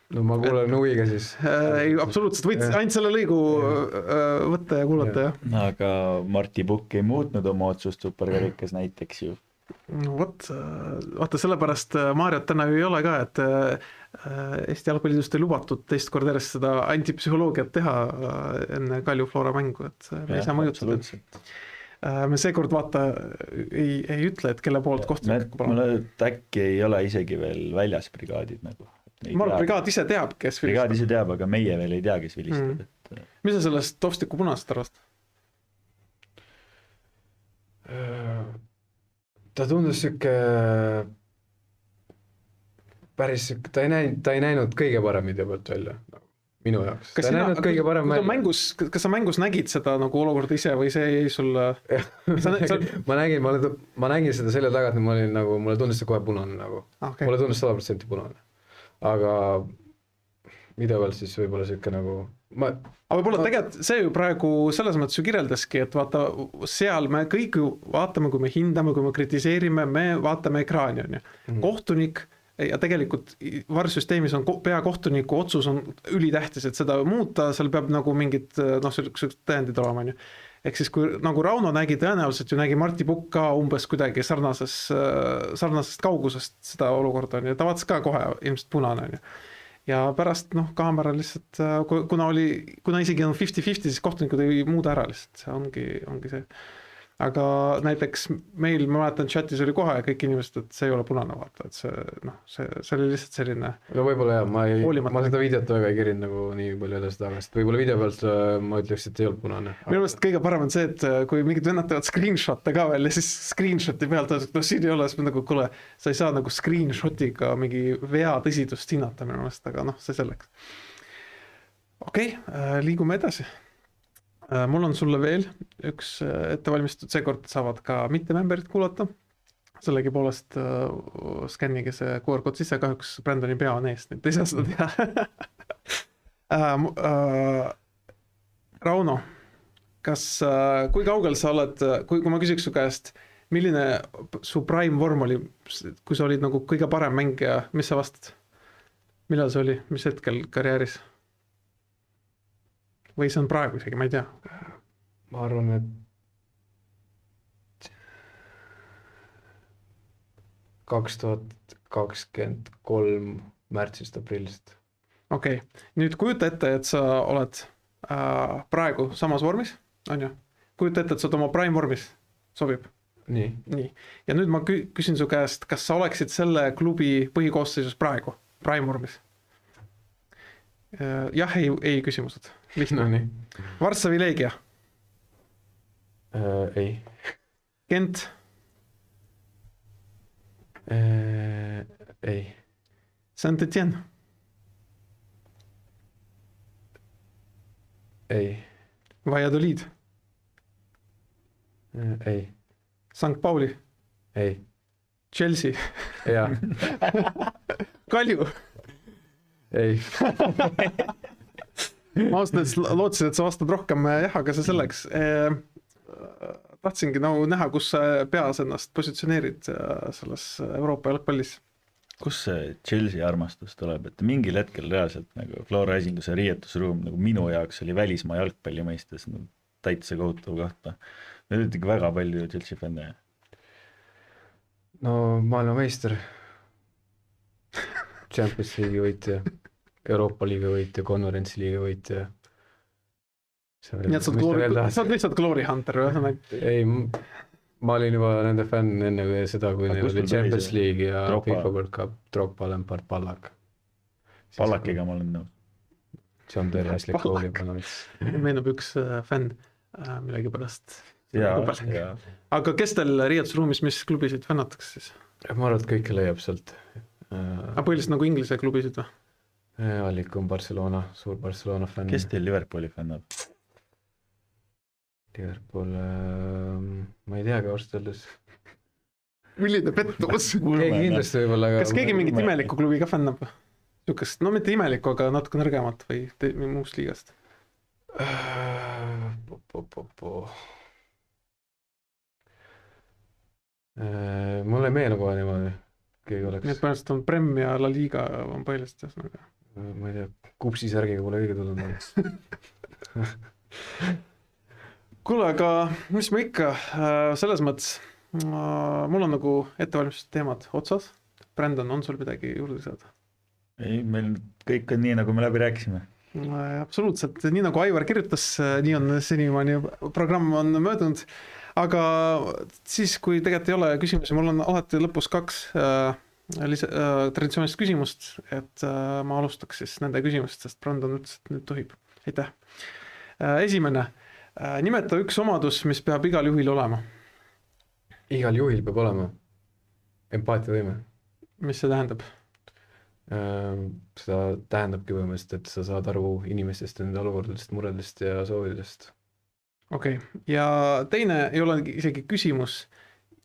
no ma kuulen huviga siis. Ei, absoluutselt, võid ainult selle lõigu võtta ja kuulata. Aga Marti Pukk ei muutnud oma otsust superkarikas näiteks ju. No vot, vaata sellepärast Mariot täna ju ei ole ka, et Eesti jalgpalliliidust ei lubatud teist kord järjest seda antipsühholoogiat teha enne Kalju Flora mängu, et me ei saa mõjutada. Me seekord vaata ei ütle, et kelle poolt kohtunik pole. Mulle äkki ei ole isegi veel väljas brigaadid nagu. Ma arvan, brigaad ise teab, kes vilistab. Brigaad ise teab, aga meie veel ei tea, kes vilistab. Mis sa sellest Tovstiku punast arvast? Ta tundus siuke päris, ta ei näinud kõige parem video pealt välja minu jaoks. Kas sa mängus nägid seda nagu olukorda ise või see jäi sulle? Ma nägin seda selle taga, et mulle tundus see kohe punane nagu. Mulle tundus 100% punane. Aga video pealt siis võib-olla siuke nagu aga võib-olla tegelikult see ju praegu selles mõttes ju kirjeldaski, et vaata seal me kõik ju vaatame, kui me hindame, kui me kritiseerime, me vaatame ekraani on ju. Kohtunik ja tegelikult varsüsteemis on peakohtuniku otsus on ülitähtis, et seda muuta, seal peab nagu mingid sellised tõendid olema on ju. ehk siis kui nagu Rauno nägi, tõenäoliselt ju nägi Martti Pukk ka umbes kuidagi sarnasest kaugusest seda olukorda on ju, ta vaatas ka kohe ilmselt punane on ju. Ja pärast kaamera lihtsalt, kuna isegi on 50-50, siis kohtunikud ei muuda ära lihtsalt, see ongi see. Aga näiteks meil, ma mäletan, chatis oli kohe kõik inimesed, et see ei ole punane vaata, et see oli lihtsalt selline. No võib-olla jah, ma seda videot väga ei kerinud nagu nii palju edasi tagasi, võib-olla video pealt ma ütleks, et ei olnud punane. Minu meelest kõige parem on see, et kui mingid vennad teevad screenshot'e ka veel ja siis screenshot'i pealt, siin ei ole, siis nagu kuule, sa ei saa nagu screenshot'iga mingi vea tõsidust hinnata minu meelest, aga see selleks. Okei, liigume edasi. Mul on sulle veel üks ettevalmistatud, seekord saavad ka mitte-memberid kuulata. Sellegi poolest skännige see QR-kood sisse, kahjuks Brandoni pea on eest, nüüd ei saa seda teha. Rauno, kui kaugel sa oled, kui ma küsiks su käest, milline su prime vorm oli, kui sa olid nagu kõige parem mängija, mis sa vastad? Millal see oli, mis hetkel karjääris? Või see on praegu isegi, ma ei tea. Ma arvan, et 2023 märtsist aprillist. Okei, nüüd kujuta ette, et sa oled praegu samas vormis, on ju? Kujuta ette, et sa oled oma prime vormis, sobib? Nii. Ja nüüd ma küsin su käest, kas sa oleksid selle klubi põhikoosseisus praegu, prime vormis? Jah, ei küsimused. No nii. Varssavi Leegia? Ei. Gent? Ei. Saint-Etienne? Ei. Valladolid? Ei. St. Pauli? Ei. Chelsea? Jaa. Kalju? Ei. Ma ausalt lootsin, et sa vastad rohkem jah, aga see selleks. Tahtsingi näha, kus sa peas ennast positsioneerid selles Euroopa jalgpallis. Kus see Chelsea armastus tuleb, et mingil hetkel reaalselt nagu Flora esinduse riietusruum nagu minu jaoks oli välismaa jalgpalli mõistes täitsa kohutav kohta. Nüüd ikka väga palju Chelsea fänne. No maailmameister, Champions League'i võitja, Euroopa liiga võitja, konverentsi liiga võitja. Nii et sa oled lihtsalt Glory Hunter või? Ei, ma olin juba nende fänn enne seda, kui neil oli Champions League ja FIFA World Cup, Drogba, Lampard, Pallak. Pallakiga ma olen nõus. John Terry, Ashley Cole ja Panovits. Meenub üks fänn millegi pärast. Ja. Aga kes teil riietusruumis, mis klubisid fännatakse siis? Ma arvan, et kõike leiab sealt. Aga põhiliselt nagu Inglise klubisid või? Allikum Barcelona, suur Barcelona fänn. Kes teil Liverpooli fännab? Liverpool, ma ei teagi ausalt öeldes. Milline pettumus? Keegi kindlasti võib-olla. Kas keegi mingit imelikku klubi ka fännab? Sukast, no mitte imelikku, aga natuke nõrgemat või muust liigast? Mul ei meenu kohe niimoodi. Keegi oleks. Nii et pärast on Prem ja La Liga on põhiliselt. Ma ei tea, kupsi särgiga pole kõige tulnud. Kuule, aga mis ma ikka, selles mõttes, mul on nagu ettevalmistatud teemad otsas. Brandon, on sul midagi juurde saada? Ei, meil kõik on nii, nagu me läbi rääkisime. Absoluutselt, nii nagu Aivar kirjutas, nii on senimaani programm on möödunud. Aga siis, kui tegelikult ei ole küsimusi, mul on alati lõpus 2 traditsioonilist küsimust, et ma alustaks siis nende küsimust, sest Brandon ütles, et nüüd tohib. Aitäh. Esimene, nimeta üks omadus, mis peab igal juhil olema. Igal juhil peab olema empaatiavõime. Mis see tähendab? Seda tähendabki võimest, et sa saad aru inimestest, nende olukordadest, muredest ja soovidest. Okei. Ja teine ei ole isegi küsimus,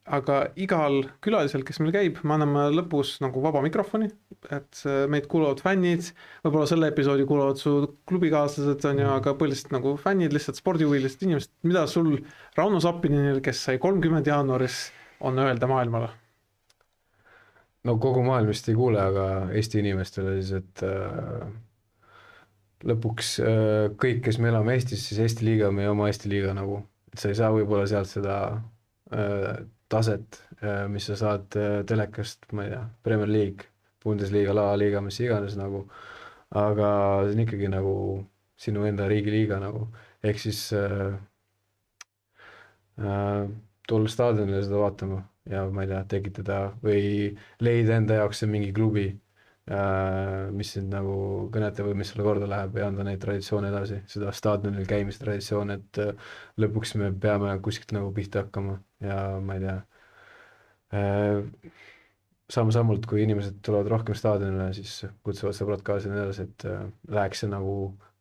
aga igal külalisel, kes meil käib, me anname lõpus nagu vaba mikrofoni, et meid kuulavad fännid, võib-olla selle episoodi kuulavad su klubikaaslased on ju, aga põhiliselt nagu fännid, lihtsalt spordihuvilised inimesed, mida sul Rauno Sappininil, kes sai 30 jaanuaris, on öelda maailmale? No kogu maailm vist ei kuule, aga Eesti inimestele siis, et lõpuks kõik, kes me elame Eestis, siis Eesti liiga, meie oma Eesti liiga nagu, et sa ei saa võib-olla sealt seda taset, mis sa saad telekast, ma ei tea, Premier League, Bundesliga, La Liga, mis iganes nagu, aga see on ikkagi nagu sinu enda riigiliiga nagu, ehk siis tulla staadionile seda vaatama ja ma ei tea, tekitada või leida enda jaoks see mingi klubi, mis sind nagu kõnetab või mis sulle korda läheb ja anda neid traditsioone edasi, seda staadionil käimise traditsioon, et lõpuks me peame kuskilt nagu pihta hakkama ja ma ei tea, samm-sammult, kui inimesed tulevad rohkem staadionile, siis kutsuvad sõbrad kaasa ja nii edasi, et läheks see nagu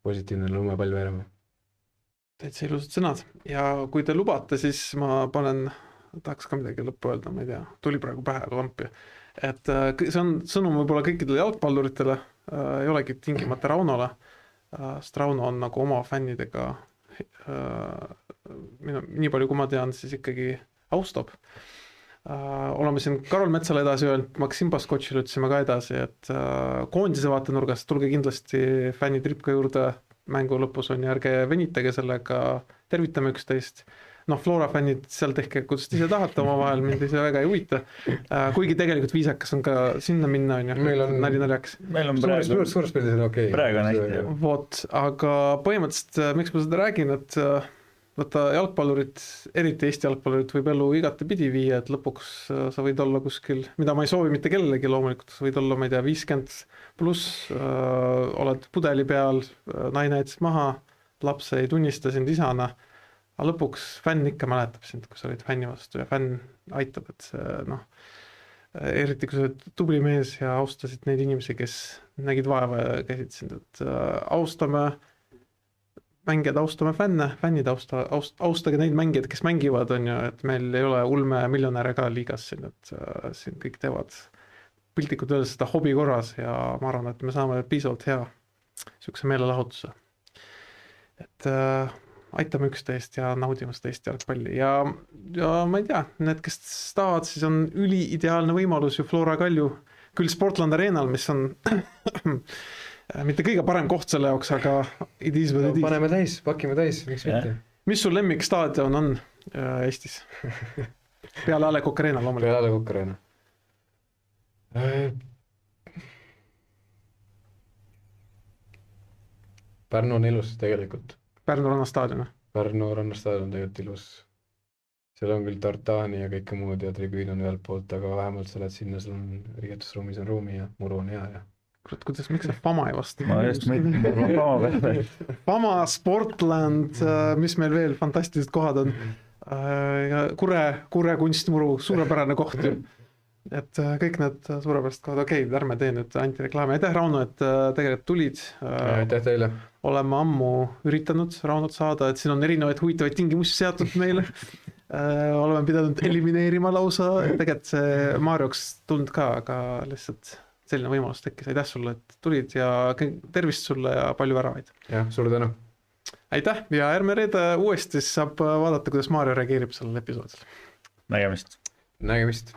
positiivne lumepall veerema. Täitsa ilusad sõnad ja kui te lubate, siis ma tahaks ka midagi lõppu öelda, ma ei tea, tuli praegu pähe lampi. Et see on sõnum võib-olla kõikidele jalgpalluritele, ei olegi tingimata Raunole, sest Rauno on nagu oma fännidega, nii palju kui ma tean, siis ikkagi austab. Oleme siin Karol Metsale edasi öelnud, Maksim Baskotšile ütlesime ka edasi, et koondise vaatenurgast tulge kindlasti fännid Ripka juurde mängu lõpus on ja ärge venitage sellega, tervitame üksteist. Noh, Flora fännid seal tehke, kuidas te ise tahate oma vahel, mind ise väga ei huvita. Kuigi tegelikult viisakas on ka sinna minna, on ju, nali naljaks. Meil on praegu, suures pildis on okei. Praegu on hästi. Vot, aga põhimõtteliselt, miks ma seda räägin, et võtta jalgpallurit, eriti Eesti jalgpallurit võib elu igate pidi viia, et lõpuks sa võid olla kuskil, mida ma ei soovi mitte kellelegi loomulikult, sa võid olla, ma ei tea, 50 pluss, oled pudeli peal, naine jätsid maha, laps ei tunnista sind isana, aga lõpuks fänn ikka mäletab sind, kui sa olid fänni vastu ja fänn aitab, et noh, eriti kui sa oled tubli mees ja austasid neid inimesi, kes nägid vaeva ja käisid sind, et austame mängijad, austame fänne, fännid austage neid mängijad, kes mängivad, on ju, et meil ei ole ulme miljonäre ka liigas siin, et siin kõik teevad piltlikult öeldes seda hobi korras ja ma arvan, et me saame piisavalt hea niisuguse meelelahutuse. Et aitame üksteist ja naudime seda Eesti jalgpalli ja ma ei tea, need, kes tahavad, siis on üliideaalne võimalus ju Flora Kalju, küll Sportland Arenal, mis on mitte kõige parem koht selle jaoks, aga paneme täis, pakime täis, miks mitte. Mis sul lemmikstaadion on Eestis? Peale A. Le Coq Arena loomulikult. Peale A. Le Coq Arena. Pärnu on ilus tegelikult. Pärnu rannastaadion. Pärnu rannastaadion on tegelikult ilus. Seal on küll tartaani ja kõike muud ja tribüün on ühelt poolt, aga vähemalt sa lähed sinna, sul on riietusruumis on ruumi ja muru on hea ja kurat, kuidas, miks see Fama ei vasta? Ma just mõtlen, Fama, Sportland, mis meil veel fantastilised kohad on. Kure kunstmuru, suurepärane koht ju. Et kõik need suurepärased kohad, okei, ärme tee nüüd antireklaami. Aitäh, Rauno, et tegelikult tulid. Aitäh teile. Oleme ammu üritanud Raunot saada, et siin on erinevaid huvitavaid tingimusi seatud meile. Oleme pidanud elimineerima lausa, tegelikult see Marioks tulnud ka, aga lihtsalt selline võimalus tekkis. Aitäh sulle, et tulid ja tervist sulle ja palju väravaid. Jah, sulle tänu. Aitäh ja järgmine reede uuesti saab vaadata, kuidas Mario reageerib sellele episoodile. Nägemist. Nägemist.